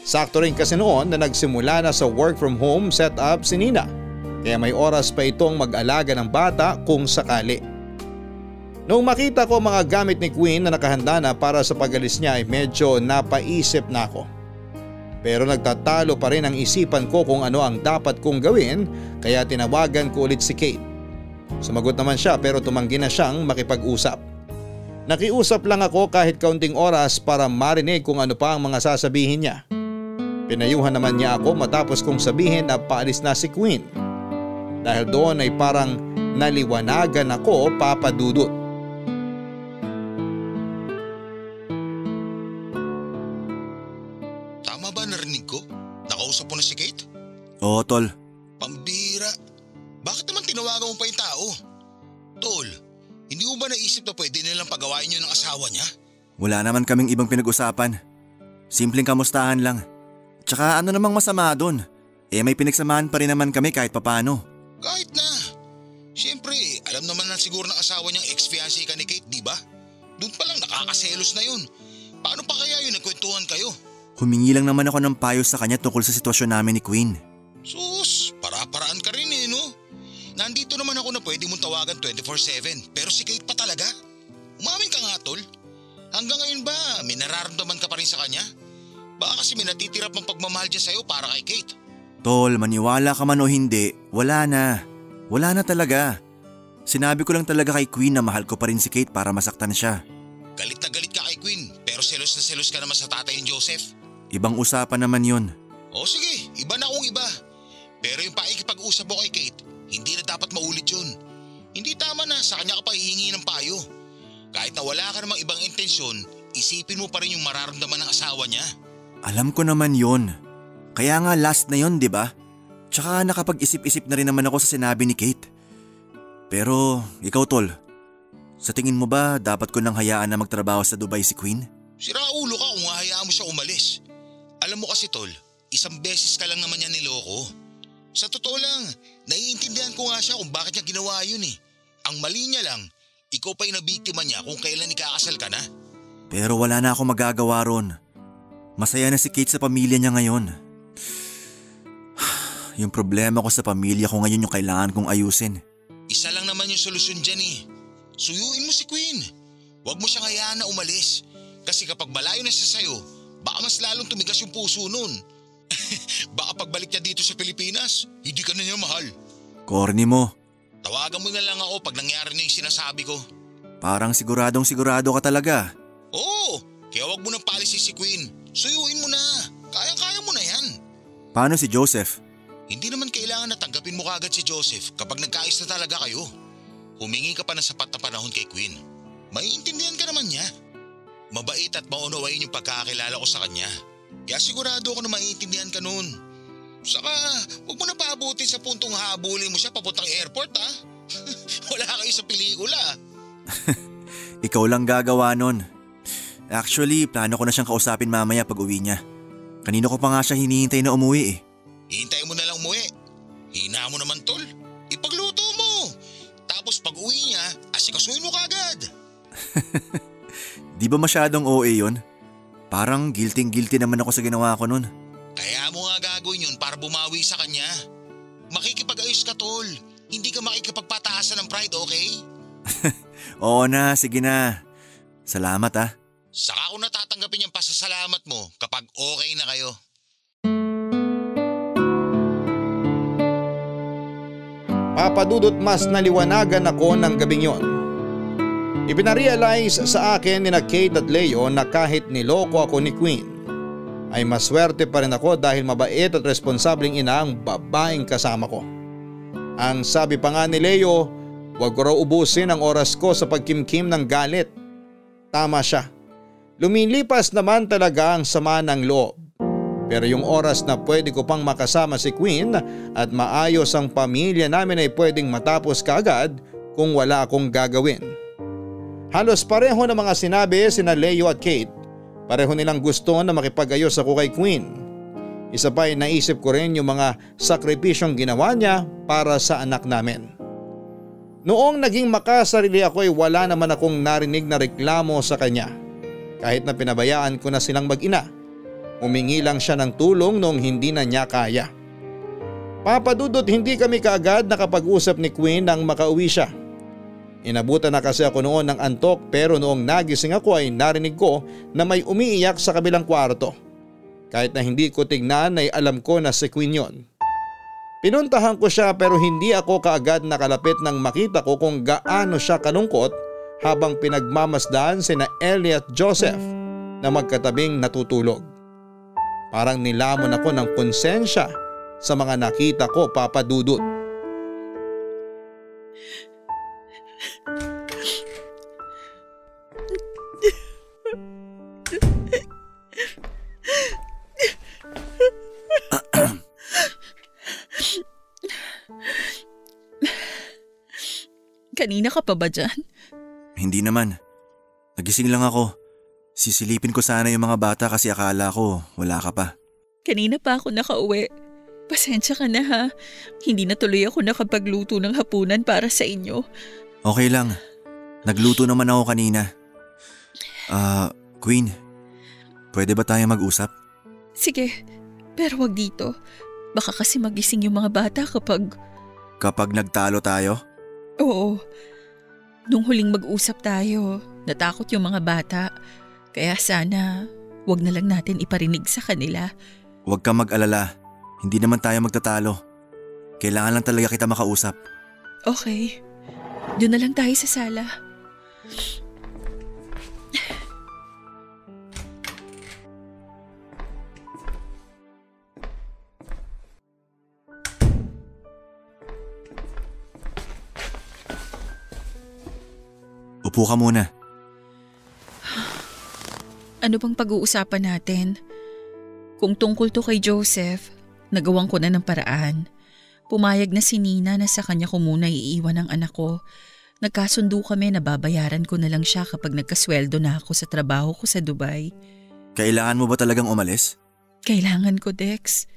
Sakto rin kasi noon na nagsimula na sa work from home setup si Nina kaya may oras pa itong mag-alaga ng bata kung sakali. Noong makita ko mga gamit ni Queen na nakahanda na para sa pag-alis niya ay medyo napaisip na ako. Pero nagtatalo pa rin ang isipan ko kung ano ang dapat kong gawin kaya tinawagan ko ulit si Kate. Sumagot naman siya pero tumanggi na siyang makipag-usap. Nakiusap lang ako kahit kaunting oras para marinig kung ano pa ang mga sasabihin niya. Pinayuhan naman niya ako matapos kong sabihin na paalis na si Queen. Dahil doon ay parang naliwanagan ako, Papa Dudut. Tama ba narinig ko? Nakausap mo na si Kate? Oo, Tol. Pambira. Bakit naman tinawagan mo pa yung tao? Tol, hindi mo ba naisip na pwede nilang pagawain yun ng asawa niya? Wala naman kaming ibang pinag-usapan. Simpleng kamustahan lang. Tsaka ano namang masama doon? May pinagsamahan pa rin naman kami kahit papano. Kahit na. Siyempre, alam naman na siguro ng asawa niyang ex-fiancé ka ni Kate, di ba? Doon pa lang nakakaselos na yun. Paano pa kaya yun nagkwentuhan kayo? Humingi lang naman ako ng payo sa kanya tungkol sa sitwasyon namin ni Queen. Sus, para-paraan ka rin no? Nandito naman ako na pwede mong tawagan 24/7 pero si Kate pa talaga? Umamin ka nga, Tol. Hanggang ngayon ba may nararamdaman ka pa rin sa kanya? Baka kasi may natitirap ang pagmamahal dyan sa'yo para kay Kate. Tol, maniwala ka man o hindi, wala na. Wala na talaga. Sinabi ko lang talaga kay Queen na mahal ko pa rin si Kate para masaktan siya. Galit na galit ka kay Queen pero selos na selos ka naman sa tatay ni Joseph. Ibang usapan naman yun. O sige, iba na kung iba. Pero yung pakikipag-usap mo kay Kate, hindi na dapat maulit yun. Hindi tama na sa kanya ka pa hihingi ng payo. Kahit na wala ka namang ibang intensyon, isipin mo pa rin yung mararamdaman ng asawa niya. Alam ko naman yun. Kaya nga last na yun, di ba? Tsaka nakapag-isip-isip na rin naman ako sa sinabi ni Kate. Pero ikaw, Tol, sa tingin mo ba dapat ko nang hayaan na magtrabaho sa Dubai si Queen? Sira ulo ka kung hahayaan mo siya umalis. Alam mo kasi, Tol, Isang beses ka lang naman niya niloko. Sa totoo lang, naiintindihan ko nga siya kung bakit niya ginawa yun eh. Ang mali niya lang, ikaw pa yung nabiktima niya kung kailan ikakasal ka na. Pero wala na akong magagawa ron. Masaya na si Kate sa pamilya niya ngayon. Yung problema ko sa pamilya ko ngayon yung kailangan kong ayusin. Isa lang naman yung solusyon dyan eh. Suyuin mo si Queen. Huwag mo siyang hayaan na umalis. Kasi kapag malayo na siya sa'yo, baka mas lalong tumigas yung puso nun. Baka pagbalik niya dito sa Pilipinas, hindi ka na niya mahal. Corny mo. Tawagan mo na lang ako pag nangyari na yung sinasabi ko. Parang siguradong sigurado ka talaga. Oo, kaya huwag mo nang palisi si Queen. Suyuin mo na. Kaya-kaya mo na yan. Paano si Joseph? Hindi naman kailangan na tanggapin mo kagad si Joseph kapag nagkaayos na talaga kayo. Humingi ka pa ng sapat na panahon kay Queen. Maiintindihan ka naman niya. Mabait at maunawain yung pagkakakilala ko sa kanya. Kaya sigurado ako na maiintindihan ka nun. Saka, huwag mo na paabutin sa puntong habulin mo siya papuntang airport ha. Wala kayo sa pelikula. Ikaw lang gagawa nun. Actually, plano ko na siyang kausapin mamaya pag uwi niya. Kanino ko pa nga siya hinihintay na umuwi eh. Hintay mo na lang umuwi. Hina mo naman tol. Ipagluto mo. Tapos pag uwi niya, asikasuhin mo kagad. Di ba masyadong OA yun? Parang guilty naman ako sa ginawa ko nun. Kaya mo nga gagawin yun para bumawi sa kanya. Makikipag-ayos ka tol. Hindi ka makikipagpataasan ng pride, okay? Oo na, sige na. Salamat ah. Saka ko natatanggapin yung pasasalamat mo kapag okay na kayo. Papadudot mas naliwanagan ako ng gabing yon. Ipinarealize sa akin ni na Kate at Leo na kahit niloko ako ni Queen, ay maswerte pa rin ako dahil mabait at responsableng ina ang babaeng kasama ko. Ang sabi pa nga ni Leo, huwag ko raw ubusin ang oras ko sa pagkimkim ng galit. Tama siya. Lumilipas naman talaga ang sama ng loob. Pero yung oras na pwede ko pang makasama si Queen at maayos ang pamilya namin ay pwedeng matapos kaagad kung wala akong gagawin. Halos pareho ng mga sinabi sina Leo at Kate. Pareho nilang gusto na makipag-ayos ako kay Queen. Isa pa ay naisip ko rin yung mga sakripisyong ginawa niya para sa anak namin. Noong naging makasarili ako ay wala naman akong narinig na reklamo sa kanya. Kahit na pinabayaan ko na silang mag-ina. Humingi lang siya ng tulong noong hindi na niya kaya. Papadudot hindi kami kaagad nakapag-usap ni Queen nang makauwi siya. Inabutan na kasi ako noon ng antok pero noong nagising ako ay narinig ko na may umiiyak sa kabilang kwarto. Kahit na hindi ko tignan ay alam ko na si Queen yon. Pinuntahan ko siya pero hindi ako kaagad nakalapit nang makita ko kung gaano siya kalungkot habang pinagmamasdan sina Ellie at Joseph na magkatabing natutulog. Parang nilamon ako ng konsensya sa mga nakita ko, Papa Dudut. Kanina ka pa ba dyan? Hindi naman. Nagising lang ako. Sisilipin ko sana yung mga bata kasi akala ko wala ka pa. Kanina pa ako nakauwi. Pasensya ka na ha. Hindi na tuloy ako nakapagluto ng hapunan para sa inyo. Okay lang. Nagluto naman ako kanina. Queen, pwede ba tayo mag-usap? Sige, pero wag dito. Baka kasi magising yung mga bata kapag… Kapag nagtalo tayo? Oo. Nung huling mag-usap tayo, natakot yung mga bata. Kaya sana, wag na lang natin iparinig sa kanila. Huwag kang mag-alala. Hindi naman tayo magtatalo. Kailangan lang talaga kita makausap. Okay. Doon na lang tayo sa sala. Upo ka muna. Ano bang pag-uusapan natin? Kung tungkol to kay Joseph, nagawan ko na ng paraan. Pumayag na si Nina na sa kanya ko muna iiwan ang anak ko. Nagkasundo kami na babayaran ko na lang siya kapag nagkasweldo na ako sa trabaho ko sa Dubai. Kailangan mo ba talagang umalis? Kailangan ko, Dex.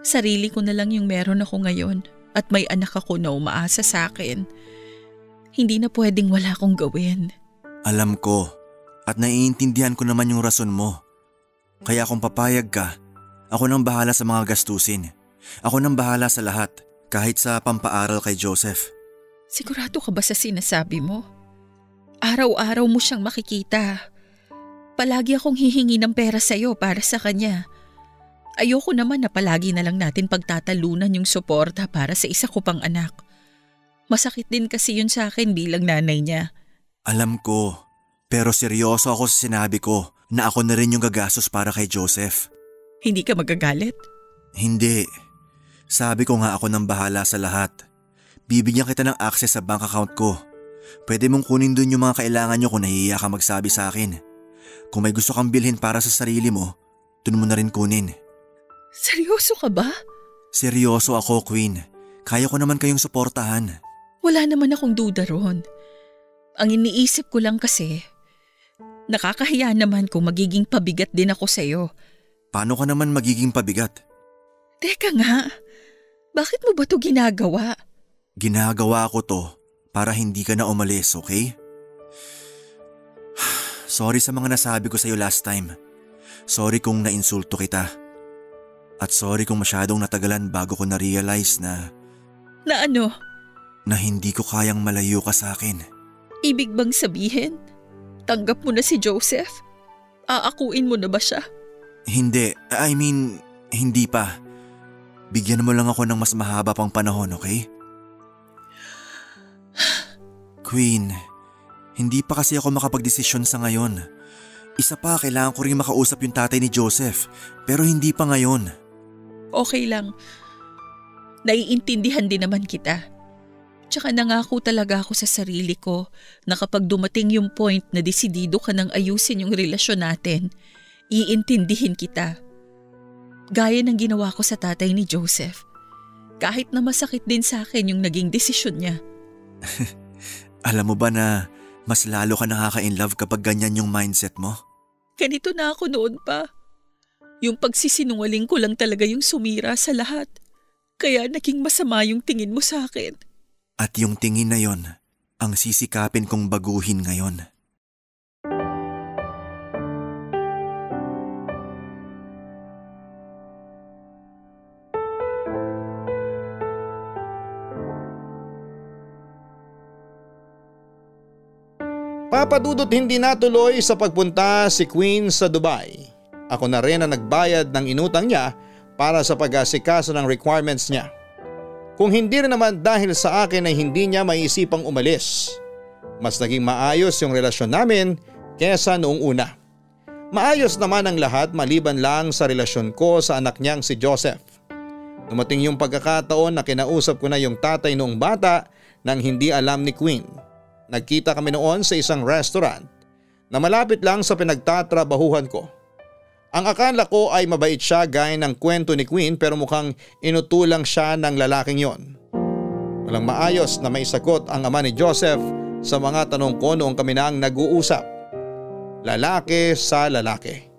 Sarili ko na lang yung meron ako ngayon at may anak ako na umaasa sa akin. Hindi na pwedeng wala akong gawin. Alam ko at naiintindihan ko naman yung rason mo. Kaya kung papayag ka, ako nang bahala sa mga gastusin. Ako nang bahala sa lahat, kahit sa pampaaral kay Joseph. Sigurado ka ba sa sinasabi mo? Araw-araw mo siyang makikita. Palagi akong hihingi ng pera sa'yo para sa kanya. Ayoko naman na palagi na lang natin pagtatalunan yung suporta para sa isa ko pang anak. Masakit din kasi yun sa akin bilang nanay niya. Alam ko, pero seryoso ako sa sinabi ko na ako na rin yung gagastos para kay Joseph. Hindi ka magagalit? Hindi. Sabi ko nga ako nang bahala sa lahat. Bibigyan kita ng access sa bank account ko. Pwede mong kunin dun yung mga kailangan nyo kung nahihiya ka magsabi sa akin. Kung may gusto kang bilhin para sa sarili mo, dun mo na rin kunin. Seryoso ka ba? Seryoso ako, Queen. Kaya ko naman kayong suportahan. Wala naman akong duda ron. Ang iniisip ko lang kasi, nakakahiya naman kung magiging pabigat din ako sa'yo. Paano ka naman magiging pabigat? Teka nga, bakit mo ba to ginagawa? Ginagawa ko to para hindi ka na umalis, okay? Sorry sa mga nasabi ko sa'yo last time. Sorry kung nainsulto kita. At sorry kung masyadong natagalan bago ko na-realize na… Na ano? Na hindi ko kayang malayo ka sa akin. Ibig bang sabihin, tanggap mo na si Joseph? Aakuin mo na ba siya? Hindi, hindi pa. Bigyan mo lang ako ng mas mahaba pang panahon, okay? Queen, hindi pa kasi ako makapagdesisyon sa ngayon. Isa pa, kailangan ko rin makausap yung tatay ni Joseph, pero hindi pa ngayon. Okay lang. Naiintindihan din naman kita. Tsaka nangako talaga ako sa sarili ko na kapag dumating yung point na desidido ka nang ayusin yung relasyon natin, iintindihin kita. Gaya ng ginawa ko sa tatay ni Joseph. Kahit na masakit din sa akin yung naging desisyon niya. Alam mo ba na mas lalo ka nakaka-inlove kapag ganyan yung mindset mo? Ganito na ako noon pa. Yung pagsisinungaling ko lang talaga yung sumira sa lahat. Kaya naging masama yung tingin mo sa akin. At yung tingin na yon ang sisikapin kong baguhin ngayon. Papadudot hindi natuloy sa pagpunta si Queen sa Dubai. Ako na rin ang nagbayad ng inutang niya para sa pag-asikaso ng requirements niya. Kung hindi rin naman dahil sa akin ay hindi niya maiisipang umalis. Mas naging maayos yung relasyon namin kesa noong una. Maayos naman ang lahat maliban lang sa relasyon ko sa anak niyang si Joseph. Dumating yung pagkakataon na kinausap ko na yung tatay noong bata nang hindi alam ni Queen. Nagkita kami noon sa isang restaurant na malapit lang sa pinagtatrabahuhan ko. Ang akala ko ay mabait siya gaya ng kwento ni Queen pero mukhang inutulang siya ng lalaking yon. Walang maayos na may sagot ang ama ni Joseph sa mga tanong ko noong kami na ang nag-uusap. Lalaki sa lalaki.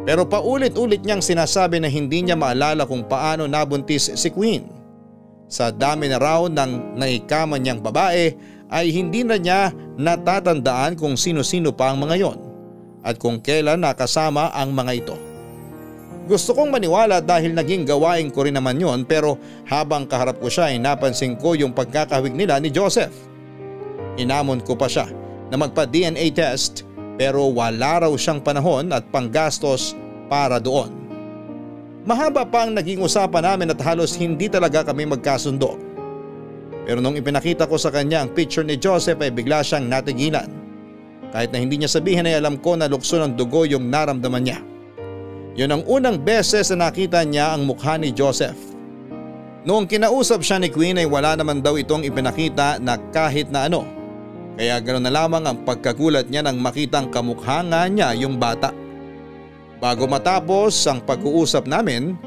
Pero paulit-ulit niyang sinasabi na hindi niya maalala kung paano nabuntis si Queen. Sa dami na raw ng naikaman niyang babae ay hindi na niya natatandaan kung sino-sino pa ang mga yon at kung kailan nakasama ang mga ito. Gusto kong maniwala dahil naging gawain ko rin naman yon pero habang kaharap ko siya ay napansin ko yung pagkakahawig nila ni Joseph. Inamon ko pa siya na magpa-DNA test pero wala raw siyang panahon at panggastos para doon. Mahaba pa ang naging usapan namin at halos hindi talaga kami magkasundo. Pero nung ipinakita ko sa kanya ang picture ni Joseph ay bigla siyang natigilan. Kahit na hindi niya sabihin ay alam ko na lukso ng dugo yung naramdaman niya. Yun ang unang beses na nakita niya ang mukha ni Joseph. Noong kinausap siya ni Queen ay wala naman daw itong ipinakita na kahit na ano. Kaya ganoon na lamang ang pagkagulat niya nang makitang kamukha nga niya yung bata. Bago matapos ang pag-uusap namin,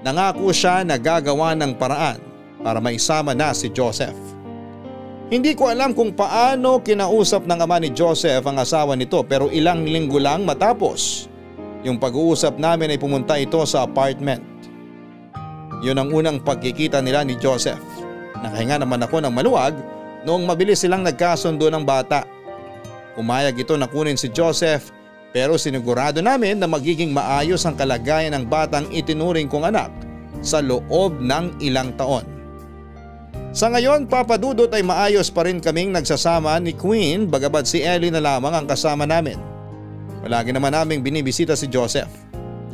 nangako siya na gagawa ng paraan para maisama na si Joseph. Hindi ko alam kung paano kinausap ng ama ni Joseph ang asawa nito pero ilang linggo lang matapos Yung pag-uusap namin ay pumunta ito sa apartment. Yun ang unang pagkikita nila ni Joseph. Nakahinga naman ako ng maluwag noong mabilis silang nagkasundo ng bata. Umayag ito na kunin si Joseph pero sinigurado namin na magiging maayos ang kalagayan ng batang itinuring kong anak sa loob ng ilang taon. Sa ngayon, Papa Dudut, ay maayos pa rin kaming nagsasama ni Queen bagabat si Ellie na lamang ang kasama namin. Palagi naman naming binibisita si Joseph.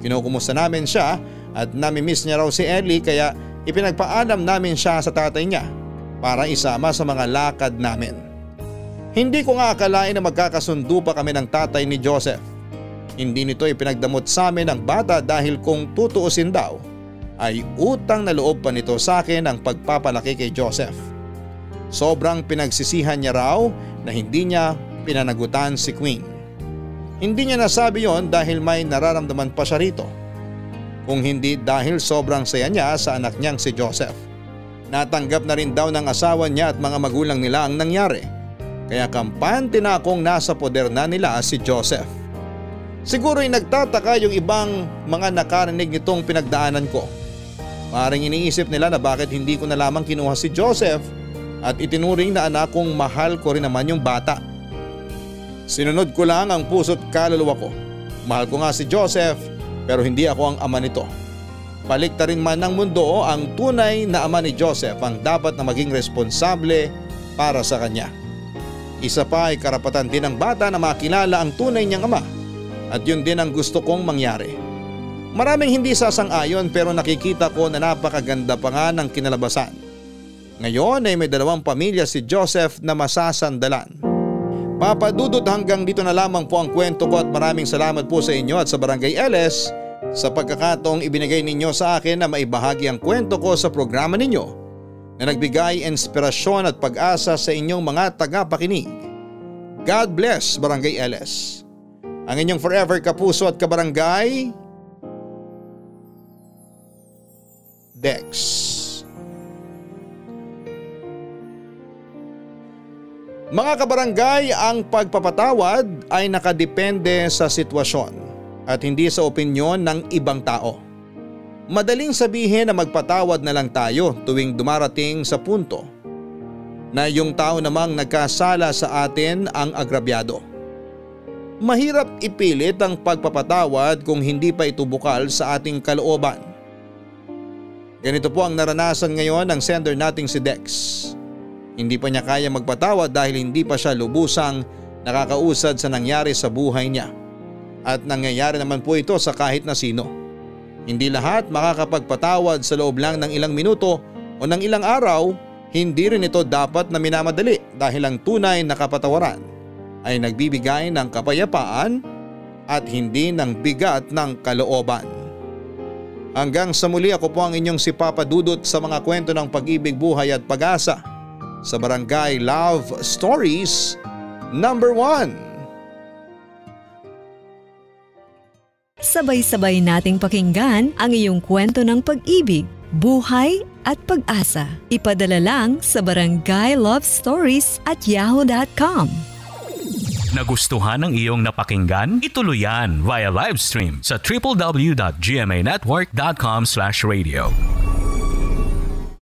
Kinukumusta namin siya at nami-miss niya raw si Ellie kaya ipinagpaalam namin siya sa tatay niya para isama sa mga lakad namin. Hindi ko nga akalain na magkakasundo pa kami ng tatay ni Joseph. Hindi nito ipinagdamot sa amin ang bata dahil kung tutuusin daw ay utang na loob pa nito sa akin ang pagpapalaki kay Joseph. Sobrang pinagsisihan niya raw na hindi niya pinanagutan si Queen. Hindi niya nasabi yon dahil may nararamdaman pa siya rito. Kung hindi dahil sobrang saya niya sa anak niyang si Joseph. Natanggap na rin daw ng asawa niya at mga magulang nila ang nangyari. Kaya kampante na akong nasa poder na nila si Joseph. Siguro'y nagtataka yung ibang mga nakarinig nitong pinagdaanan ko. Maring iniisip nila na bakit hindi ko na lamang kinuha si Joseph at itinuring na anak kong mahal ko rin naman yung bata. Sinunod ko lang ang puso't kaluluwa ko. Mahal ko nga si Joseph pero hindi ako ang ama nito. Paliktarin man ng mundo, ang tunay na ama ni Joseph ang dapat na maging responsable para sa kanya. Isa pa ay karapatan din ng bata na makilala ang tunay niyang ama at yun din ang gusto kong mangyari. Maraming hindi sasang-ayon pero nakikita ko na napakaganda pa nga ng kinalabasan. Ngayon ay may 2 pamilya si Joseph na masasandalan. Papa Dudut, hanggang dito na lamang po ang kwento ko at maraming salamat po sa inyo at sa Barangay LS sa pagkakataong ibinigay ninyo sa akin na maibahagi ang kwento ko sa programa ninyo na nagbigay inspirasyon at pag-asa sa inyong mga tagapakinig. God bless Barangay LS. Ang inyong forever kapuso at kabarangay, Dex. Mga kabarangay, ang pagpapatawad ay nakadepende sa sitwasyon at hindi sa opinyon ng ibang tao. Madaling sabihin na magpatawad na lang tayo tuwing dumarating sa punto na yung tao namang nagkasala sa atin ang agrabyado. Mahirap ipilit ang pagpapatawad kung hindi pa ito bukal sa ating kalooban. Ganito po ang naranasan ngayon ng sender nating si Dex. Hindi pa niya kaya magpatawad dahil hindi pa siya lubusang nakakausad sa nangyari sa buhay niya. At nangyayari naman po ito sa kahit na sino. Hindi lahat makakapagpatawad sa loob lang ng ilang minuto o ng ilang araw. Hindi rin ito dapat na minamadali dahil ang tunay na kapatawaran ay nagbibigay ng kapayapaan at hindi ng bigat ng kalooban. Hanggang sa muli, ako po ang inyong si Papa Dudut sa mga kwento ng pag-ibig, buhay at pag-asa sa Barangay Love Stories number 1. Sabay-sabay nating pakinggan ang iyong kwento ng pag-ibig, buhay at pag-asa. Ipadala lang sa barangaylovestories@yahoo.com. Nagustuhan ng iyong napakinggan? Ituloy yan via live stream sa www.gmanetwork.com/radio.